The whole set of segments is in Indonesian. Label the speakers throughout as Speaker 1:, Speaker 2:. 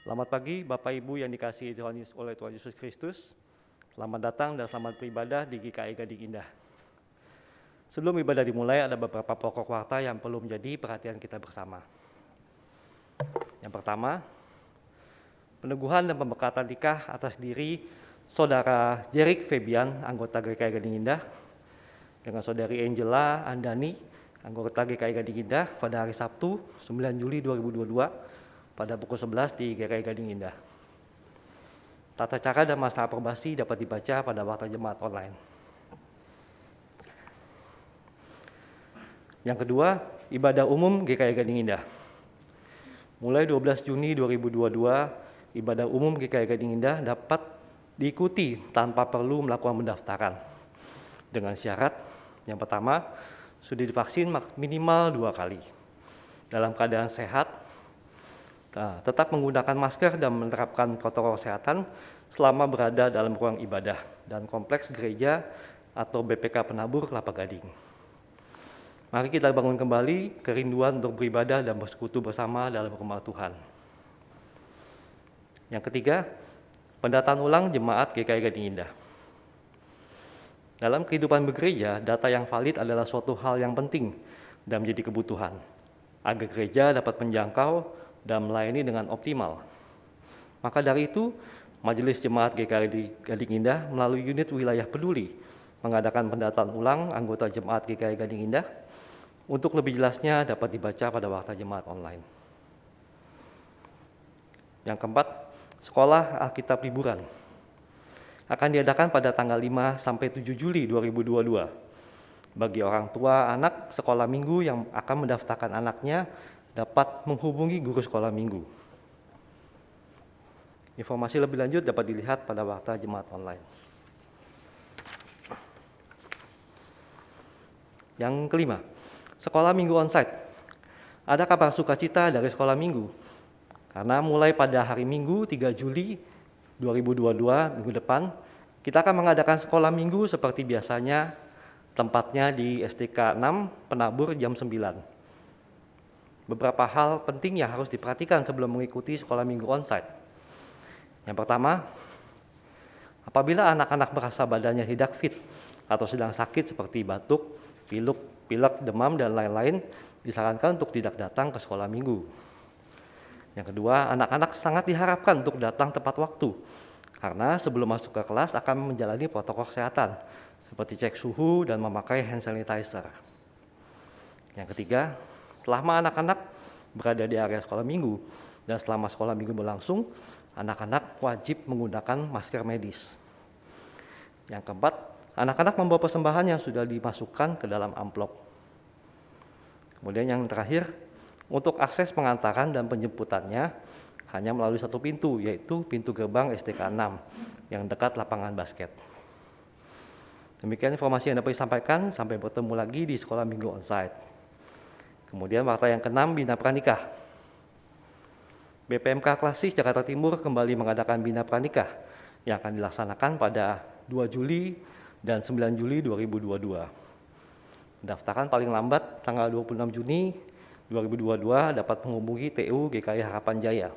Speaker 1: Selamat pagi Bapak Ibu yang dikasihi oleh Tuhan Yesus Kristus. Selamat datang dan selamat beribadah di GKI Gading Indah. Sebelum ibadah dimulai, ada beberapa pokok warta yang perlu menjadi perhatian kita bersama. Yang pertama, peneguhan dan pembekatan nikah atas diri Saudara Jerik Febian, anggota GKI Gading Indah, dengan Saudari Angela Andani, anggota GKI Gading Indah pada hari Sabtu 9 Juli 2022 pada pukul 11 di GKI Gading Indah. Tata cara dan masa aprobasi dapat dibaca pada Warta Jemaat Online. Yang kedua, ibadah umum GKI Gading Indah. Mulai 12 Juni 2022, ibadah umum GKI Gading Indah dapat diikuti tanpa perlu melakukan pendaftaran. Dengan syarat, yang pertama, sudah divaksin minimal 2 kali. Dalam keadaan sehat, tetap menggunakan masker dan menerapkan protokol kesehatan selama berada dalam ruang ibadah dan kompleks gereja atau BPK Penabur Kelapa Gading. Mari kita bangun kembali kerinduan untuk beribadah dan bersekutu bersama dalam rumah Tuhan. Yang ketiga, pendataan ulang jemaat GKI Gading Indah. Dalam kehidupan bergereja, data yang valid adalah suatu hal yang penting dan menjadi kebutuhan agar gereja dapat menjangkau dan melayani dengan optimal. Maka dari itu, Majelis Jemaat GKI Gading Indah melalui unit wilayah peduli mengadakan pendataan ulang anggota Jemaat GKI Gading Indah. Untuk lebih jelasnya dapat dibaca pada Warta Jemaat Online. Yang keempat, sekolah Alkitab liburan akan diadakan pada tanggal 5 sampai 7 Juli 2022. Bagi orang tua anak sekolah minggu yang akan mendaftarkan anaknya dapat menghubungi guru sekolah minggu. Informasi lebih lanjut dapat dilihat pada Warta Jemaat Online. Yang kelima, sekolah minggu onsite. Ada kabar sukacita dari sekolah minggu, karena mulai pada hari Minggu 3 Juli 2022 minggu depan, kita akan mengadakan sekolah minggu seperti biasanya, tempatnya di STK 6 Penabur jam 9. Beberapa hal penting yang harus diperhatikan sebelum mengikuti sekolah minggu onsite. Yang pertama, apabila anak-anak merasa badannya tidak fit atau sedang sakit seperti batuk, pilek, demam, dan lain-lain, disarankan untuk tidak datang ke sekolah minggu. Yang kedua, anak-anak sangat diharapkan untuk datang tepat waktu, karena sebelum masuk ke kelas akan menjalani protokol kesehatan, seperti cek suhu dan memakai hand sanitizer. Yang ketiga, selama anak-anak berada di area sekolah minggu dan selama sekolah minggu berlangsung, anak-anak wajib menggunakan masker medis. Yang keempat, anak-anak membawa persembahan yang sudah dimasukkan ke dalam amplop. Kemudian yang terakhir, untuk akses pengantaran dan penjemputannya hanya melalui satu pintu, yaitu pintu gerbang STK 6 yang dekat lapangan basket. Demikian informasi yang dapat disampaikan, sampai bertemu lagi di sekolah minggu onsite. Kemudian warta yang ke-6, Bina Pranikah. BPMK Klasis Jakarta Timur kembali mengadakan Bina Pranikah yang akan dilaksanakan pada 2 Juli dan 9 Juli 2022. Pendaftaran paling lambat tanggal 26 Juni 2022 dapat menghubungi TU GKI Harapan Jaya.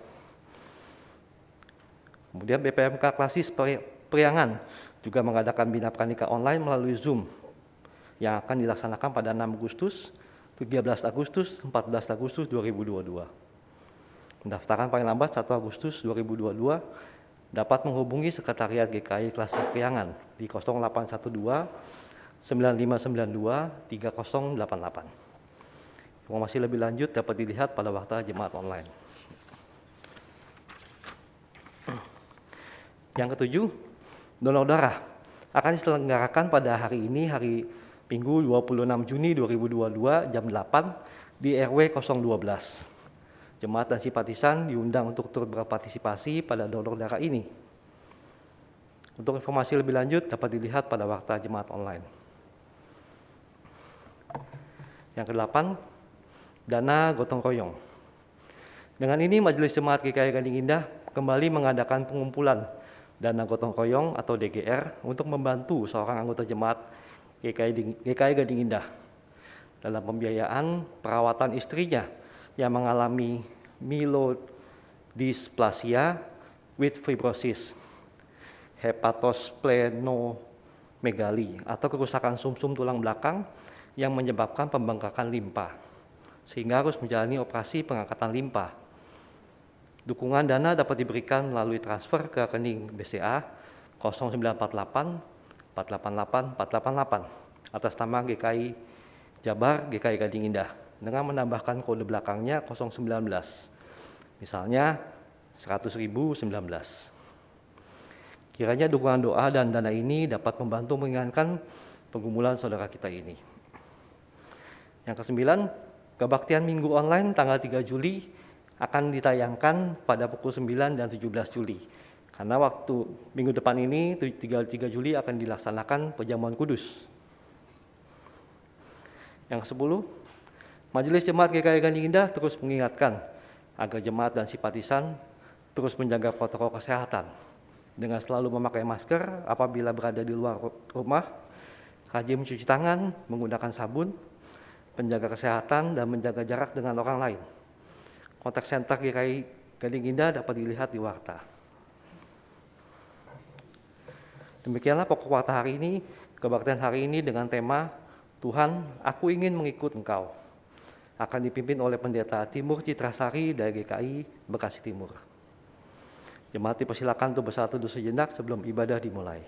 Speaker 1: Kemudian BPMK Klasis Priangan juga mengadakan Bina Pranikah online melalui Zoom yang akan dilaksanakan pada 6 Agustus, 13 Agustus, 14 Agustus 2022. Pendaftaran paling lambat 1 Agustus 2022 dapat menghubungi Sekretariat GKI Klasis Priangan di 0812 9592 3088. Informasi lebih lanjut dapat dilihat pada Warta Jemaat Online. Yang ketujuh, donor darah akan diselenggarakan pada hari ini, hari Minggu 26 Juni 2022 jam 8 di RW 012. Jemaat dan simpatisan diundang untuk turut berpartisipasi pada donor darah ini. Untuk informasi lebih lanjut dapat dilihat pada Warta Jemaat Online. Yang ke-8, dana gotong royong. Dengan ini Majelis Jemaat GKI Gading Indah kembali mengadakan pengumpulan dana gotong royong atau DGR untuk membantu seorang anggota jemaat GKI Gading Indah dalam pembiayaan perawatan istrinya yang mengalami dysplasia with fibrosis, hepatosplenomegaly atau kerusakan sumsum tulang belakang yang menyebabkan pembengkakan limpa, sehingga harus menjalani operasi pengangkatan limpa. Dukungan dana dapat diberikan melalui transfer ke rekening BCA 0948 488 488 atas nama GKI Jabar GKI Gading Indah dengan menambahkan kode belakangnya 019, misalnya 100.019. Kiranya dukungan doa dan dana ini dapat membantu meringankan pergumulan saudara kita ini. Yang kesembilan, kebaktian Minggu Online tanggal 3 Juli akan ditayangkan pada pukul 9 dan 17 Juli. Karena waktu minggu depan ini, 3 Juli akan dilaksanakan perjamuan kudus. Yang ke-10, Majelis Jemaat GKI Gading Indah terus mengingatkan agar jemaat dan simpatisan terus menjaga protokol kesehatan dengan selalu memakai masker apabila berada di luar rumah, rajin mencuci tangan, menggunakan sabun, menjaga kesehatan, dan menjaga jarak dengan orang lain. Kontak center GKI Gading Indah dapat dilihat di warta. Demikianlah pokok warta hari ini, kebaktian hari ini dengan tema Tuhan, aku ingin mengikut Engkau. Akan dipimpin oleh Pendeta Timur Citrasari dari GKI Bekasi Timur. Jemaat dipersilakan untuk bersatu dulu sejenak sebelum ibadah dimulai.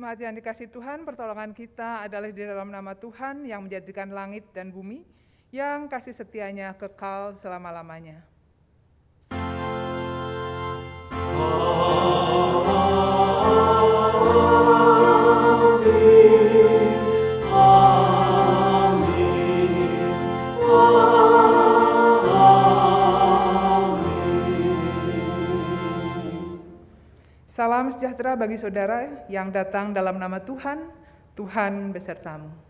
Speaker 2: Jemaat yang dikasihi Tuhan, pertolongan kita adalah di dalam nama Tuhan yang menjadikan langit dan bumi, yang kasih setianya kekal selama-lamanya. Salam sejahtera bagi saudara yang datang dalam nama Tuhan, Tuhan besertamu.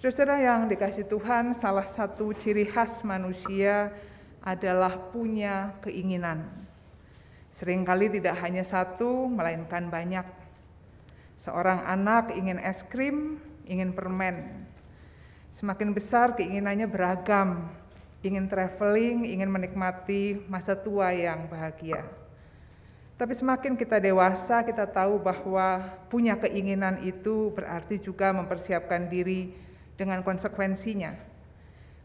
Speaker 2: Saudara yang dikasihi Tuhan, salah satu ciri khas manusia adalah punya keinginan. Seringkali tidak hanya satu, melainkan banyak. Seorang anak ingin es krim, ingin permen. Semakin besar keinginannya beragam, ingin traveling, ingin menikmati masa tua yang bahagia. Tapi semakin kita dewasa, kita tahu bahwa punya keinginan itu berarti juga mempersiapkan diri dengan konsekuensinya.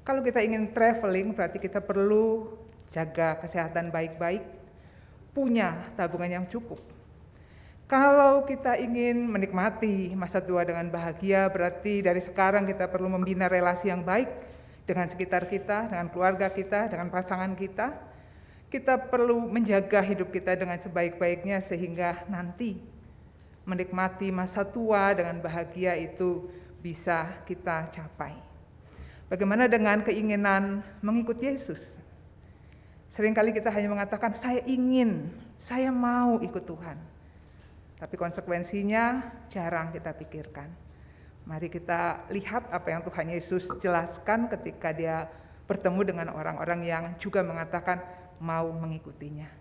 Speaker 2: Kalau kita ingin traveling, berarti kita perlu jaga kesehatan baik-baik, punya tabungan yang cukup. Kalau kita ingin menikmati masa tua dengan bahagia, berarti dari sekarang kita perlu membina relasi yang baik dengan sekitar kita, dengan keluarga kita, dengan pasangan kita. Kita perlu menjaga hidup kita dengan sebaik-baiknya sehingga nanti menikmati masa tua dengan bahagia itu bisa kita capai. Bagaimana dengan keinginan mengikut Yesus? Seringkali kita hanya mengatakan, saya ingin, saya mau ikut Tuhan. Tapi konsekuensinya jarang kita pikirkan. Mari kita lihat apa yang Tuhan Yesus jelaskan ketika dia bertemu dengan orang-orang yang juga mengatakan mau mengikutinya.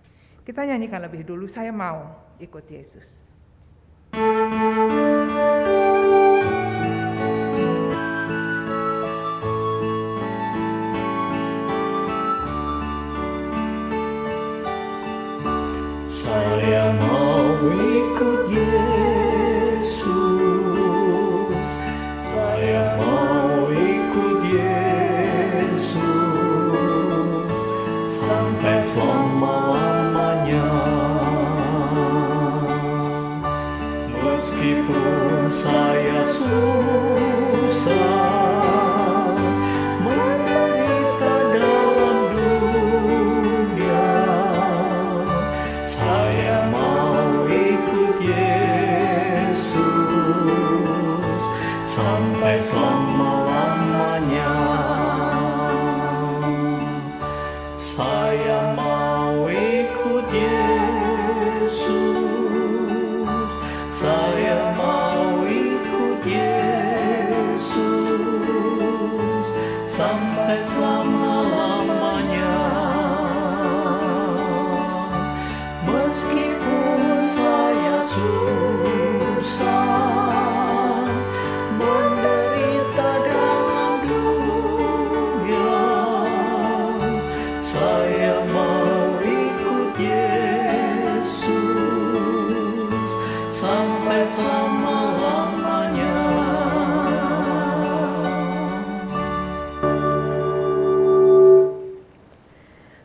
Speaker 2: Kita nyanyikan lebih dulu, saya mau ikut Yesus.
Speaker 3: Saya mau ikut Yesus, saya mau ikut Yesus sampai selama-lamanya. Meskipun saya susah menderita dalam dunia, saya mau ikut Yesus sampai selama-lamanya. Saya mau ikut Yesus, saya mau ikut Yesus sampai selama-lamanya. Meskipun saya susah menderita dalam dunia, saya mau ikut Yesus sampai selama-lamanya.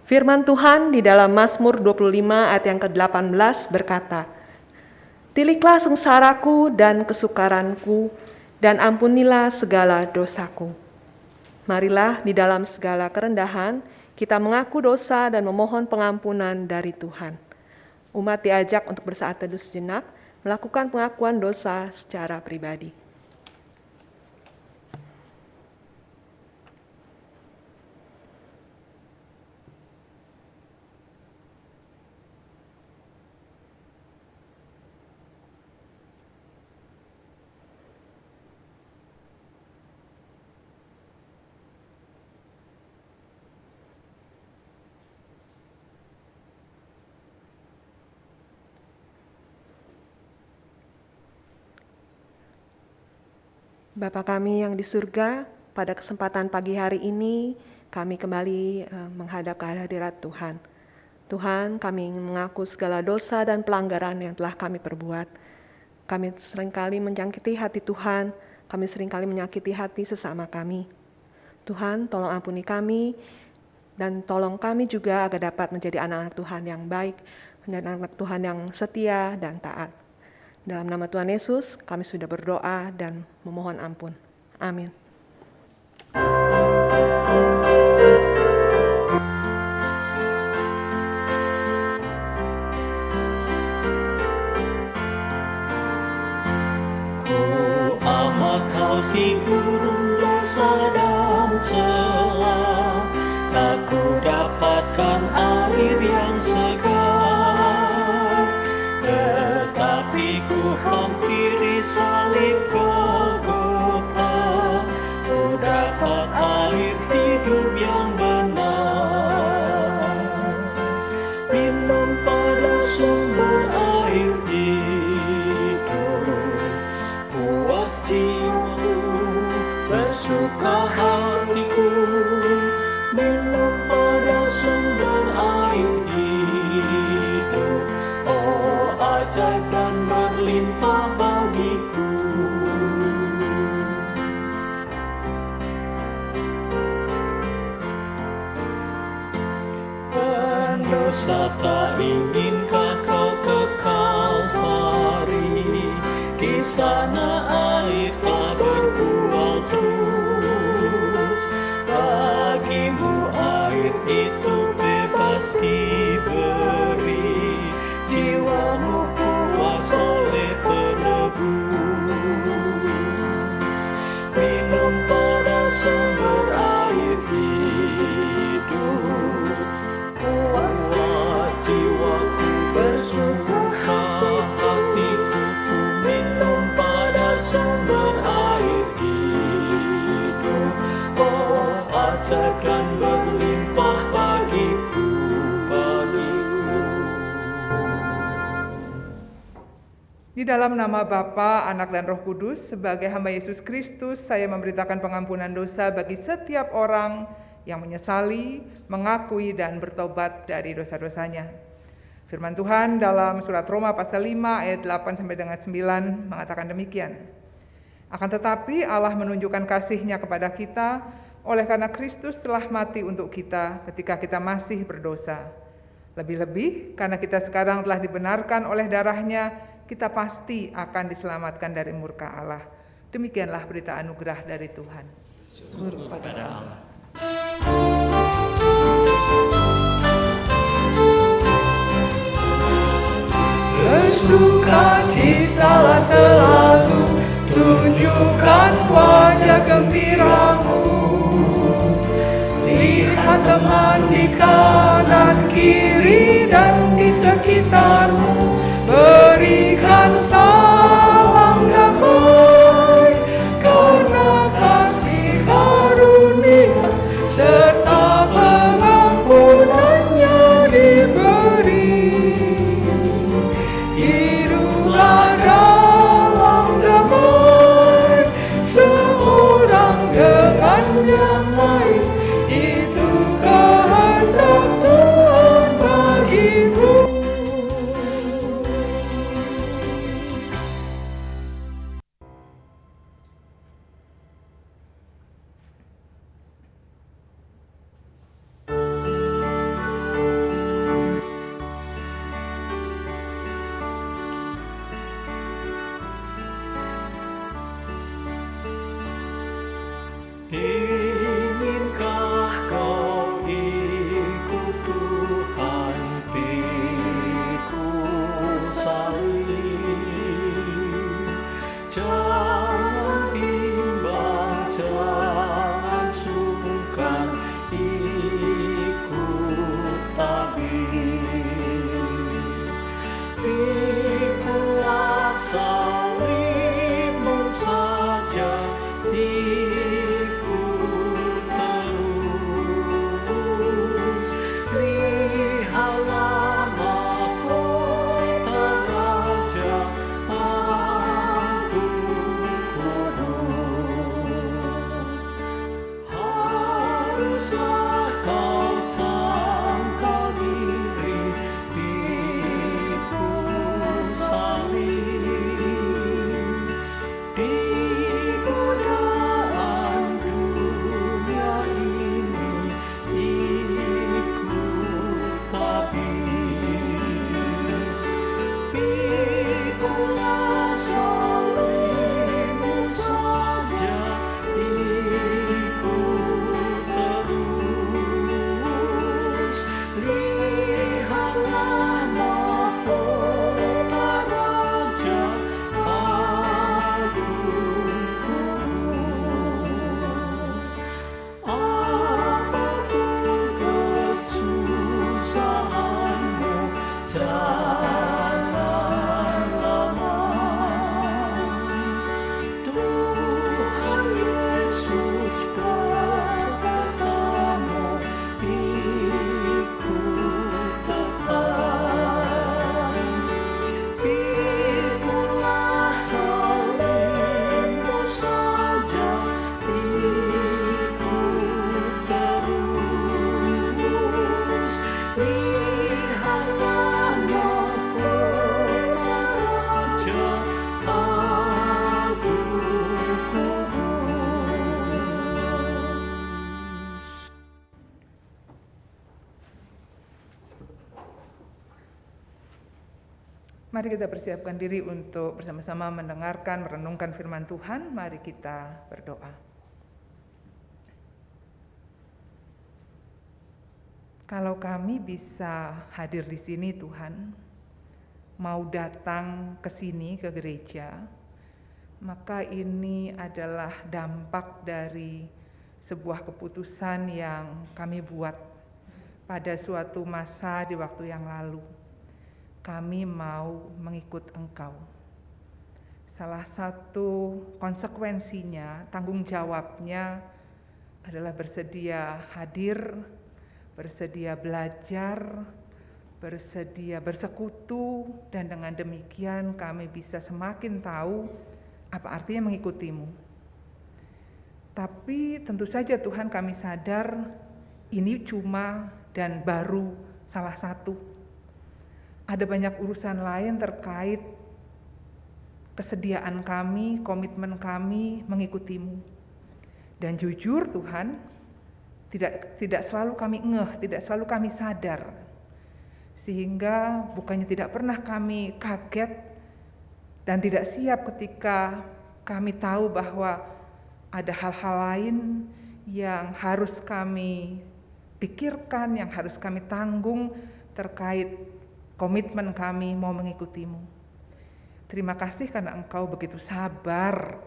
Speaker 4: Firman Tuhan di dalam Mazmur 25 ayat yang ke-18 berkata, "Tiliklah sengsaraku dan kesukaranku, dan ampunilah segala dosaku." Marilah di dalam segala kerendahan kita mengaku dosa dan memohon pengampunan dari Tuhan. Umat diajak untuk bersaat teduh sejenak, melakukan pengakuan dosa secara pribadi. Bapa kami yang di surga, pada kesempatan pagi hari ini kami kembali menghadap ke hadirat Tuhan. Tuhan, kami ingin mengaku segala dosa dan pelanggaran yang telah kami perbuat. Kami seringkali menyakiti hati Tuhan, kami seringkali menyakiti hati sesama kami. Tuhan, tolong ampuni kami, dan tolong kami juga agar dapat menjadi anak-anak Tuhan yang baik, menjadi anak Tuhan yang setia dan taat. Dalam nama Tuhan Yesus, kami sudah berdoa dan memohon ampun. Amin.
Speaker 3: Amat haus di gurun dosa dan celah, tak ku dapatkan air yang segar, tetapi ku hampiri salib Golgota, ku dapat air hidup yang benar. Minum pada sumber air hidup, puas jiwaku, bersuka hatiku. Minum pada sumber air hidup, oh ajaib dan berlimpah bagiku. Pendosa tak inginkah kau ke Kalvari, di sana air tak berbual terus. Bagimu air itu bebas diberi, jiwamu puas oleh penebus. Minum pada sumber air hidup, puaslah jiwaku, bersuka hatiku. Ku minum pada sumber air hidup, oh ajaib dan berlimpah bagiku.
Speaker 2: Di dalam nama Bapa, Anak, dan Roh Kudus, sebagai hamba Yesus Kristus, saya memberitakan pengampunan dosa bagi setiap orang yang menyesali, mengakui, dan bertobat dari dosa-dosanya. Firman Tuhan dalam surat Roma pasal 5 ayat 8 sampai dengan 9 mengatakan demikian. Akan tetapi Allah menunjukkan kasih-Nya kepada kita oleh karena Kristus telah mati untuk kita ketika kita masih berdosa. Lebih-lebih karena kita sekarang telah dibenarkan oleh darah-Nya, kita pasti akan diselamatkan dari murka Allah. Demikianlah berita anugerah dari Tuhan.
Speaker 3: Syukur kepada Allah.
Speaker 2: Bersukacitalah selalu, tunjukkan wajah gembiramu. Lihat teman di kanan, kiri, dan di sekitarmu, berikan salam damai, karena kasih karunia serta pengampunannya diberi. Hiduplah dalam damai, seorang dengan yang lain, itu kehendak Tuhan bagimu. Mari kita persiapkan diri untuk bersama-sama mendengarkan, merenungkan firman Tuhan. Mari kita berdoa. Kalau kami bisa hadir di sini Tuhan, mau datang ke sini, ke gereja, maka ini adalah dampak dari sebuah keputusan yang kami buat pada suatu masa di waktu yang lalu. Kami mau mengikut Engkau. Salah satu konsekuensinya, tanggung jawabnya adalah bersedia hadir, bersedia belajar, bersedia bersekutu, dan dengan demikian kami bisa semakin tahu apa artinya mengikutimu. Tapi tentu saja Tuhan, kami sadar ini cuma dan baru salah satu. Ada banyak urusan lain terkait kesediaan kami, komitmen kami mengikutimu. Dan jujur Tuhan, tidak selalu kami ngeh, tidak selalu kami sadar. Sehingga bukannya tidak pernah kami kaget dan tidak siap ketika kami tahu bahwa ada hal-hal lain yang harus kami pikirkan, yang harus kami tanggung terkait komitmen kami mau mengikutimu. Terima kasih karena Engkau begitu sabar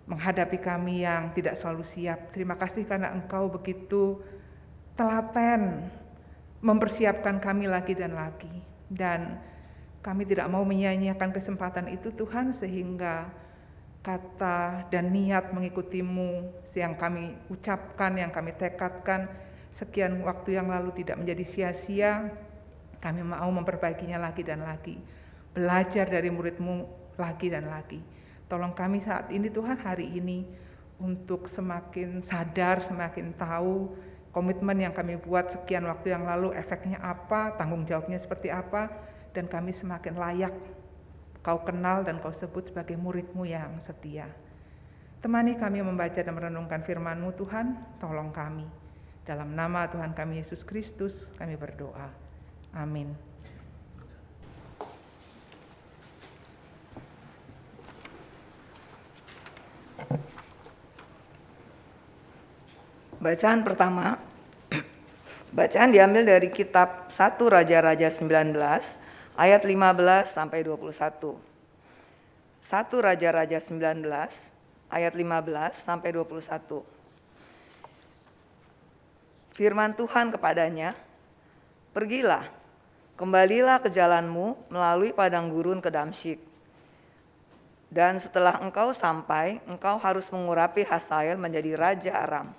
Speaker 2: menghadapi kami yang tidak selalu siap. Terima kasih karena Engkau begitu telaten mempersiapkan kami lagi dan lagi. Dan kami tidak mau menyia-nyiakan kesempatan itu Tuhan, sehingga kata dan niat mengikutimu yang kami ucapkan, yang kami tekadkan sekian waktu yang lalu tidak menjadi sia-sia. Kami mau memperbaikinya lagi dan lagi, belajar dari murid-Mu lagi dan lagi. Tolong kami saat ini Tuhan, hari ini, untuk semakin sadar, semakin tahu komitmen yang kami buat sekian waktu yang lalu, efeknya apa, tanggung jawabnya seperti apa, dan kami semakin layak Kau kenal dan Kau sebut sebagai murid-Mu yang setia. Temani kami membaca dan merenungkan firman-Mu Tuhan, tolong kami. Dalam nama Tuhan kami Yesus Kristus kami berdoa. Amin.
Speaker 5: Bacaan pertama, bacaan diambil dari kitab 1 Raja-Raja 19 ayat 15 sampai 21. 1 Raja-Raja 19 ayat 15 sampai 21. Firman Tuhan kepadanya, "Pergilah, kembalilah ke jalanmu melalui padang gurun ke Damsyik. Dan setelah engkau sampai, engkau harus mengurapi Hazael menjadi raja Aram.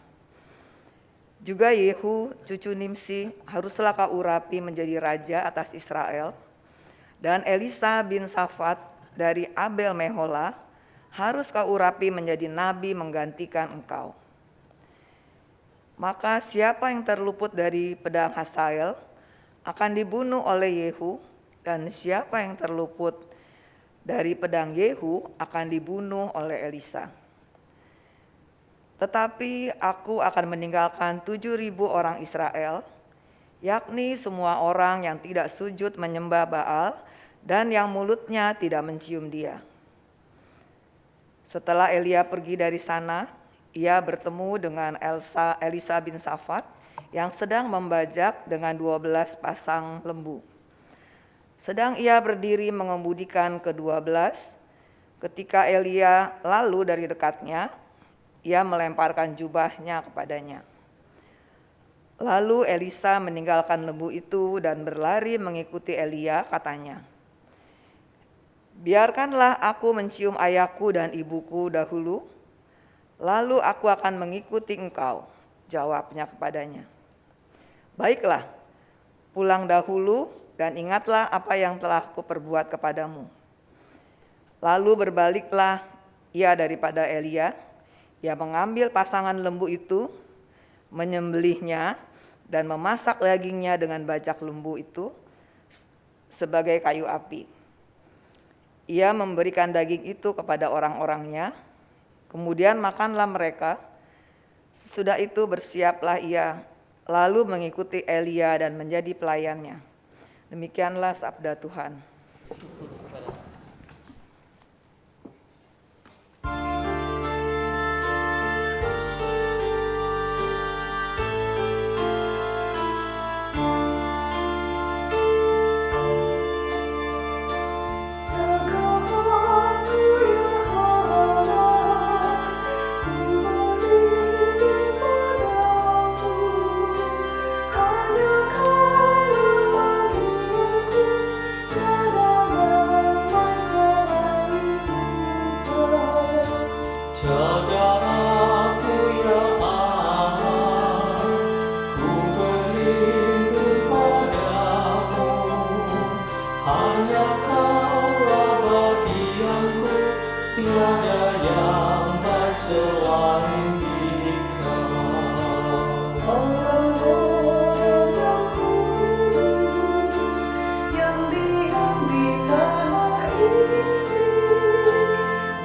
Speaker 5: Juga Yehu, cucu Nimsi, haruslah kau urapi menjadi raja atas Israel. Dan Elisa bin Safat dari Abel Mehola harus kau urapi menjadi nabi menggantikan engkau. Maka siapa yang terluput dari pedang Hazael akan dibunuh oleh Yehu, dan siapa yang terluput dari pedang Yehu akan dibunuh oleh Elisa. Tetapi aku akan meninggalkan 7.000 orang Israel, yakni semua orang yang tidak sujud menyembah Baal dan yang mulutnya tidak mencium dia." Setelah Elia pergi dari sana, ia bertemu dengan Elisa bin Safat yang sedang membajak dengan 12 pasang lembu. Sedang ia berdiri mengemudikan ke-12, ketika Elia lalu dari dekatnya, ia melemparkan jubahnya kepadanya. Lalu Elisa meninggalkan lembu itu dan berlari mengikuti Elia, katanya, "Biarkanlah aku mencium ayahku dan ibuku dahulu, lalu aku akan mengikuti engkau," jawabnya kepadanya. "Baiklah, pulang dahulu dan ingatlah apa yang telah kuperbuat kepadamu." Lalu berbaliklah ia daripada Elia. Ia mengambil pasangan lembu itu, menyembelihnya, dan memasak dagingnya dengan bajak lembu itu sebagai kayu api. Ia memberikan daging itu kepada orang-orangnya, kemudian makanlah mereka. Sesudah itu bersiaplah ia, lalu mengikuti Elia dan menjadi pelayannya. Demikianlah sabda Tuhan.
Speaker 3: hanya Kaulah bagianku, tiada yang baik selain Dikau.
Speaker 6: Orang-orang yang kudus yang diam di tanah ini,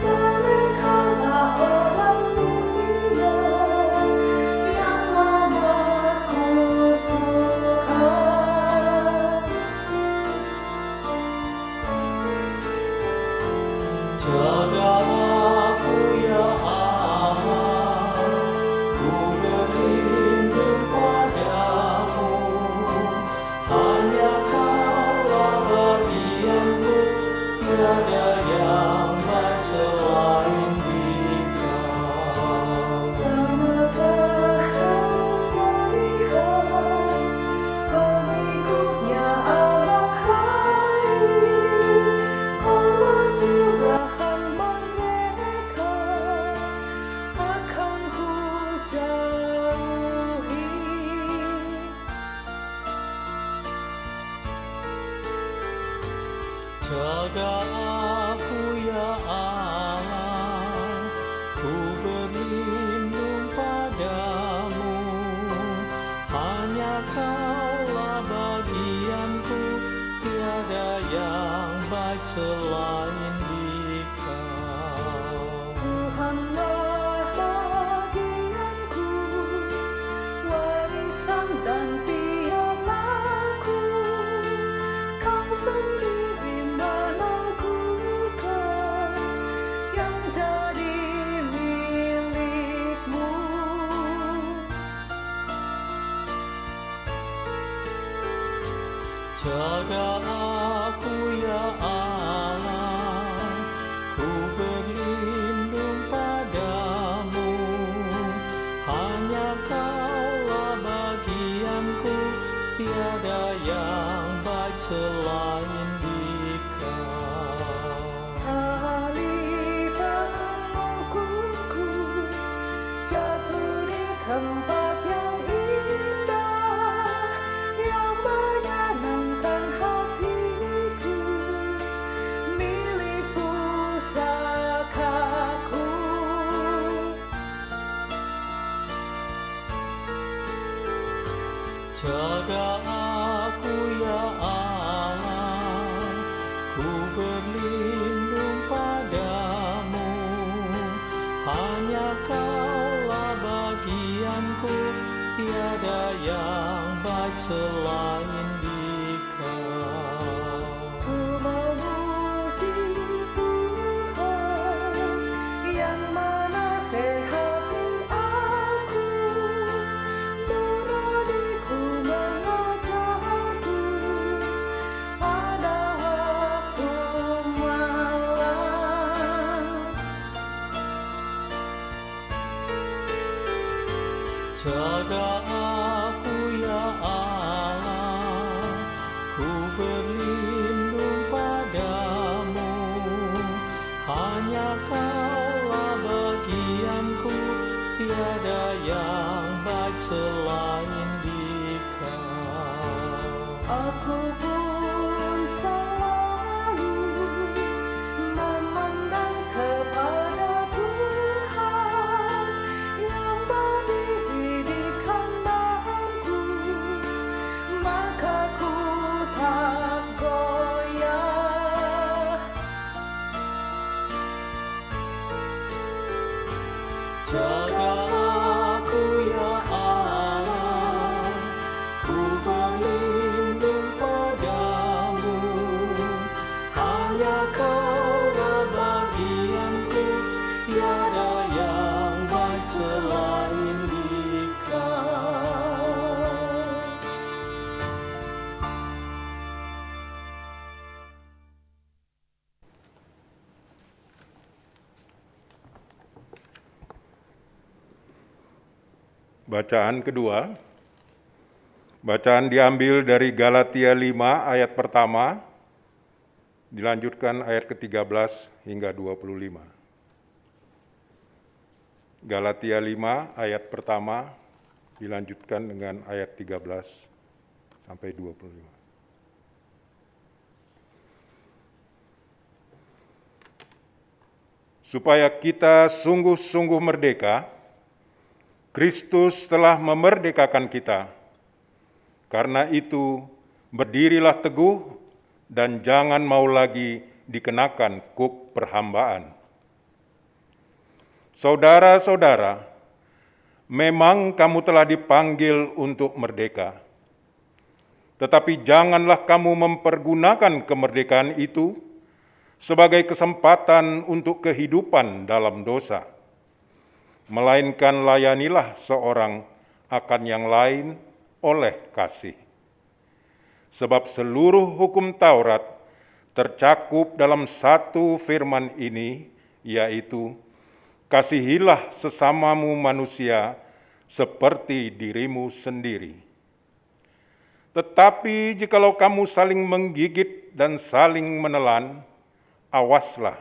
Speaker 6: merekalah orang mulia yang amat kusuka.
Speaker 3: Jaga aku ya Allah, ku berlindung padamu, hanya Kaulah bagianku, tiada yang baik selain Dikau.
Speaker 6: Selamatlah salihkan pengikutnya Allah hari, Allah juga hamba mereka akan ku jauhi.
Speaker 3: Jaga aku ya Allah, ku berlindung padamu, hanya Kaulah bagianku, tiada yang baik selain Dikau.
Speaker 6: Tuhanlah bagianku, warisan dan pialaku, Kau sendiri menentukan yang jadi milikmu.
Speaker 3: Jaga aku ya Allah, ku berlindung padamu, hanya Kaulah bagianku, tiada yang baik selain Dikau.
Speaker 6: Tali penghubungku jatuh di tempat yang indah, yang menyenangkan hatiku, milik pusakaku.
Speaker 3: Jaga aku ya Allah, ku berlindung padamu, hanya Kaulah bagianku, tiada yang baik selain Dikau.
Speaker 6: Ku memuji Tuhan yang menasehati aku, menadiku mengajarku pada waktu malam.
Speaker 3: Jaga aku ya Allah, ku berlindung padamu, hanya Kaulah bagianku, tiada yang baik selain Dikau.
Speaker 6: Aku pun selalu memandang kepada Tuhan yang berdiri di kananku, maka ku tak goyah.
Speaker 3: Jaga aku ya Allah, ku berlindung padamu, hanya Kaulah bagianku, tiada yang baik selain Dikau.
Speaker 7: Bacaan kedua, bacaan diambil dari Galatia 5 ayat pertama, dilanjutkan ayat ke-13 hingga 25. Galatia 5 ayat pertama, dilanjutkan dengan ayat 13 sampai 25. supaya kita sungguh-sungguh merdeka, Kristus telah memerdekakan kita. Karena itu, berdirilah teguh dan jangan mau lagi dikenakan kuk perhambaan. Saudara-saudara, memang kamu telah dipanggil untuk merdeka. Tetapi janganlah kamu mempergunakan kemerdekaan itu sebagai kesempatan untuk kehidupan dalam dosa, melainkan layanilah seorang akan yang lain oleh kasih. Sebab seluruh hukum Taurat tercakup dalam satu firman ini, yaitu, kasihilah sesamamu manusia seperti dirimu sendiri. Tetapi jikalau kamu saling menggigit dan saling menelan, awaslah,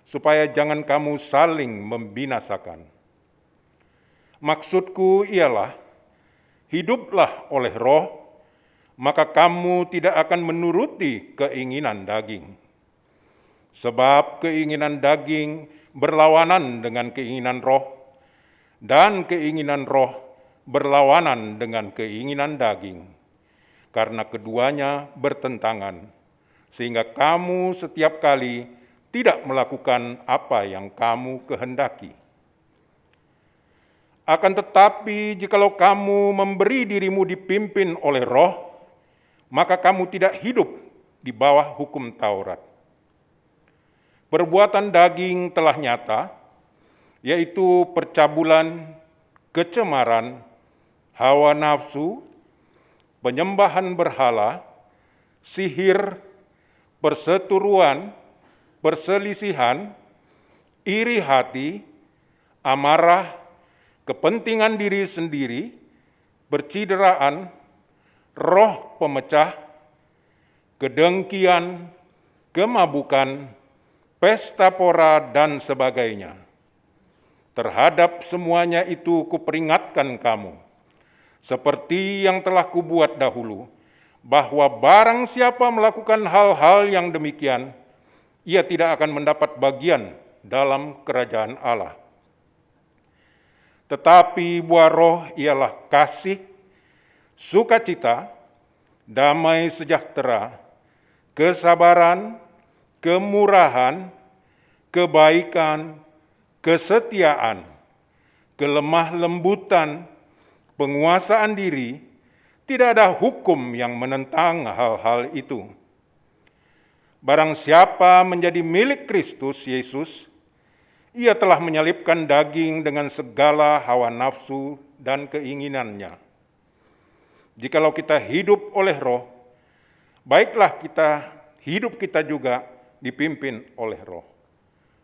Speaker 7: supaya jangan kamu saling membinasakan. Maksudku ialah, hiduplah oleh Roh, maka kamu tidak akan menuruti keinginan daging. Sebab keinginan daging berlawanan dengan keinginan Roh, dan keinginan Roh berlawanan dengan keinginan daging, karena keduanya bertentangan, sehingga kamu setiap kali tidak melakukan apa yang kamu kehendaki. Akan tetapi, jikalau kamu memberi dirimu dipimpin oleh Roh, maka kamu tidak hidup di bawah hukum Taurat. Perbuatan daging telah nyata, yaitu percabulan, kecemaran, hawa nafsu, penyembahan berhala, sihir, perseteruan, perselisihan, iri hati, amarah, kepentingan diri sendiri, percideraan, roh pemecah, kedengkian, kemabukan, pesta pora, dan sebagainya. Terhadap semuanya itu kuperingatkan kamu, seperti yang telah kubuat dahulu, bahwa barang siapa melakukan hal-hal yang demikian, ia tidak akan mendapat bagian dalam kerajaan Allah. Tetapi buah roh ialah kasih, sukacita, damai sejahtera, kesabaran, kemurahan, kebaikan, kesetiaan, kelemah lembutan, penguasaan diri. Tidak ada hukum yang menentang hal-hal itu. Barang siapa menjadi milik Kristus Yesus, ia telah menyalibkan daging dengan segala hawa nafsu dan keinginannya. Jikalau kita hidup oleh Roh, baiklah hidup kita juga dipimpin oleh Roh.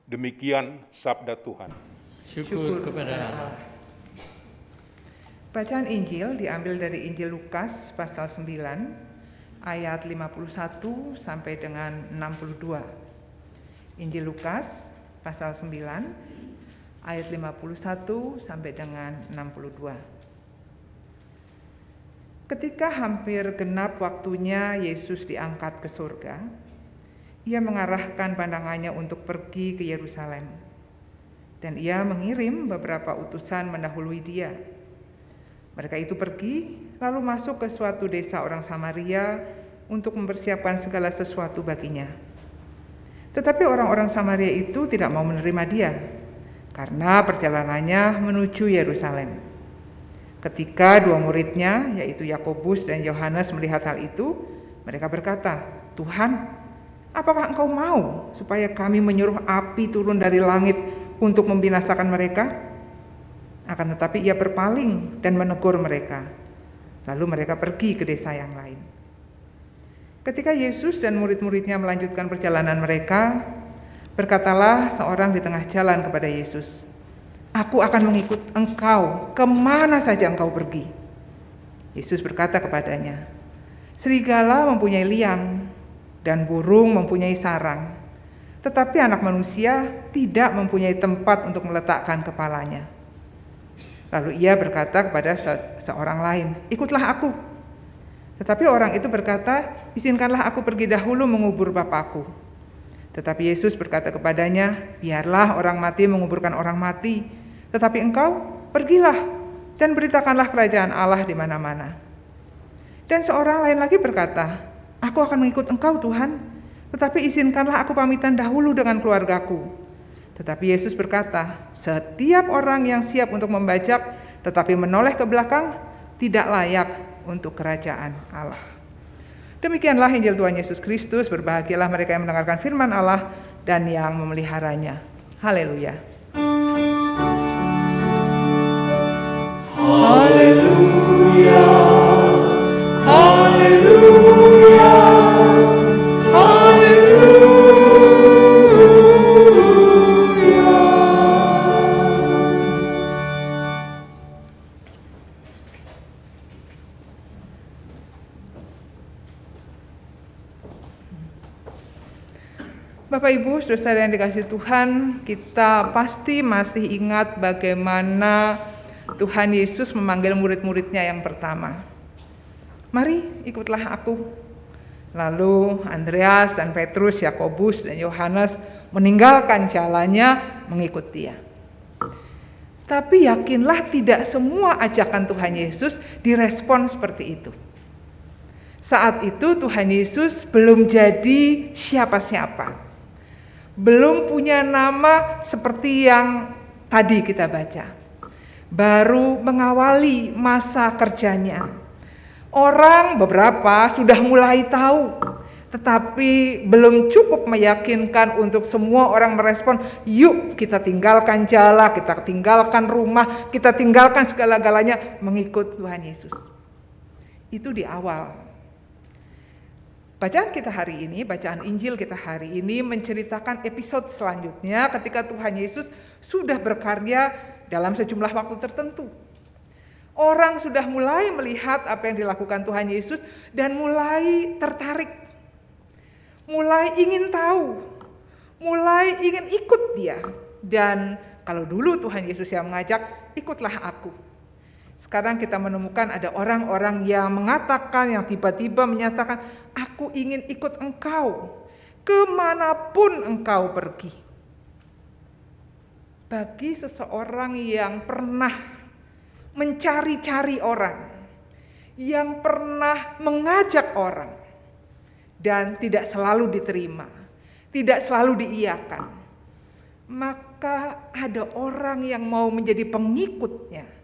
Speaker 7: Demikian sabda Tuhan.
Speaker 3: Syukur kepada Allah.
Speaker 2: Bacaan Injil diambil dari Injil Lukas pasal 9 ayat 51 sampai dengan 62. Injil Lukas pasal 9 ayat 51 sampai dengan 62. Ketika hampir genap waktunya Yesus diangkat ke surga, ia mengarahkan pandangannya untuk pergi ke Yerusalem. Dan ia mengirim beberapa utusan mendahului dia. Mereka itu pergi, lalu masuk ke suatu desa orang Samaria untuk mempersiapkan segala sesuatu baginya. Tetapi orang-orang Samaria itu tidak mau menerima dia, karena perjalanannya menuju Yerusalem. Ketika dua muridnya, yaitu Yakobus dan Yohanes melihat hal itu, mereka berkata, "Tuhan, apakah Engkau mau supaya kami menyuruh api turun dari langit untuk membinasakan mereka?" Akan tetapi ia berpaling dan menegur mereka. Lalu mereka pergi ke desa yang lain. Ketika Yesus dan murid-muridnya melanjutkan perjalanan mereka, berkatalah seorang di tengah jalan kepada Yesus, "Aku akan mengikut Engkau kemana saja Engkau pergi." Yesus berkata kepadanya, "Serigala mempunyai liang dan burung mempunyai sarang, tetapi anak manusia tidak mempunyai tempat untuk meletakkan kepalanya." Lalu ia berkata kepada seorang lain, "Ikutlah aku." Tetapi orang itu berkata, "Izinkanlah aku pergi dahulu mengubur bapakku." Tetapi Yesus berkata kepadanya, biarlah orang mati menguburkan orang mati, tetapi engkau pergilah dan beritakanlah kerajaan Allah di mana-mana. Dan seorang lain lagi berkata, aku akan mengikut engkau Tuhan, tetapi izinkanlah aku pamitan dahulu dengan keluargaku. Tetapi Yesus berkata, setiap orang yang siap untuk membajak tetapi menoleh ke belakang tidak layak untuk kerajaan Allah. Demikianlah Injil Tuhan Yesus Kristus. Berbahagialah mereka yang mendengarkan firman Allah dan yang memeliharanya. Haleluya.
Speaker 6: Haleluya, haleluya, haleluya.
Speaker 2: Bapak Ibu, saudara yang dikasihi Tuhan, kita pasti masih ingat bagaimana Tuhan Yesus memanggil murid-muridnya yang pertama. Mari ikutlah aku. Lalu Andreas dan Petrus, Yakobus dan Yohanes meninggalkan jalannya mengikut dia. Tapi yakinlah tidak semua ajakan Tuhan Yesus direspon seperti itu. Saat itu Tuhan Yesus belum jadi siapa-siapa. Belum punya nama seperti yang tadi kita baca. Baru mengawali masa kerjanya. Orang beberapa sudah mulai tahu, tetapi belum cukup meyakinkan untuk semua orang merespon, yuk kita tinggalkan jala, kita tinggalkan rumah, kita tinggalkan segala-galanya mengikut Tuhan Yesus. Itu di awal. Bacaan kita hari ini, bacaan Injil kita hari ini menceritakan episode selanjutnya ketika Tuhan Yesus sudah berkarya dalam sejumlah waktu tertentu. Orang sudah mulai melihat apa yang dilakukan Tuhan Yesus dan mulai tertarik. Mulai ingin tahu, mulai ingin ikut dia. Dan kalau dulu Tuhan Yesus yang mengajak, ikutlah aku. Sekarang kita menemukan ada orang-orang yang mengatakan, yang tiba-tiba menyatakan, aku ingin ikut engkau, kemanapun engkau pergi. Bagi seseorang yang pernah mencari-cari orang, yang pernah mengajak orang, dan tidak selalu diterima, tidak selalu diiyakan, maka ada orang yang mau menjadi pengikutnya.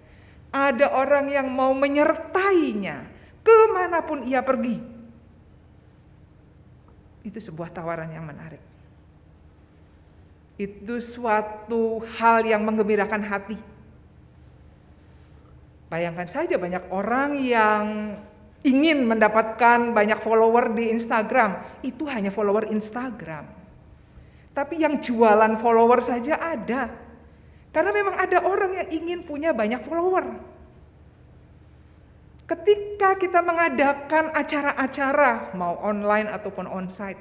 Speaker 2: Ada orang yang mau menyertainya kemanapun ia pergi. Itu sebuah tawaran yang menarik. Itu suatu hal yang menggembirakan hati. Bayangkan saja banyak orang yang ingin mendapatkan banyak follower di Instagram. Itu hanya follower Instagram. Tapi yang jualan follower saja ada. Karena memang ada orang yang ingin punya banyak follower. Ketika kita mengadakan acara-acara, mau online ataupun onsite,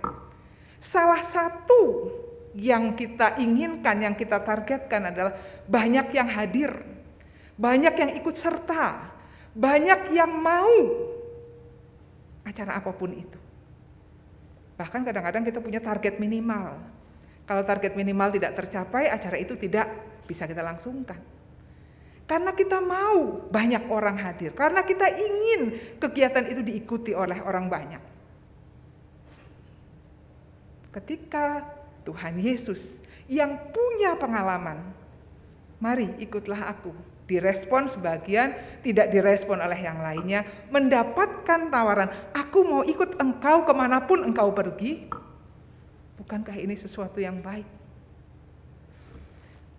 Speaker 2: salah satu yang kita inginkan, yang kita targetkan adalah banyak yang hadir, banyak yang ikut serta, banyak yang mau acara apapun itu. Bahkan kadang-kadang kita punya target minimal. Kalau target minimal tidak tercapai, acara itu tidak bisa kita langsungkan. Karena kita mau banyak orang hadir, karena kita ingin kegiatan itu diikuti oleh orang banyak. Ketika Tuhan Yesus yang punya pengalaman, mari ikutlah aku, direspon sebagian, tidak direspon oleh yang lainnya, mendapatkan tawaran, aku mau ikut engkau kemanapun engkau pergi. Bukankah ini sesuatu yang baik?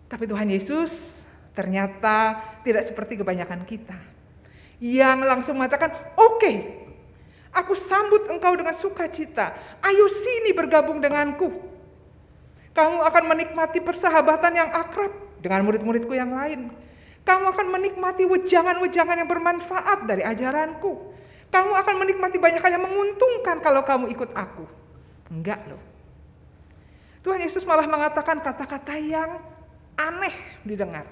Speaker 2: Tapi Tuhan Yesus ternyata tidak seperti kebanyakan kita. Yang langsung mengatakan, oke, aku sambut engkau dengan sukacita. Ayo sini bergabung denganku. Kamu akan menikmati persahabatan yang akrab dengan murid-muridku yang lain. Kamu akan menikmati wejangan-wejangan yang bermanfaat dari ajaranku. Kamu akan menikmati banyak hal yang menguntungkan kalau kamu ikut aku. Enggak loh. Tuhan Yesus malah mengatakan kata-kata yang aneh didengar.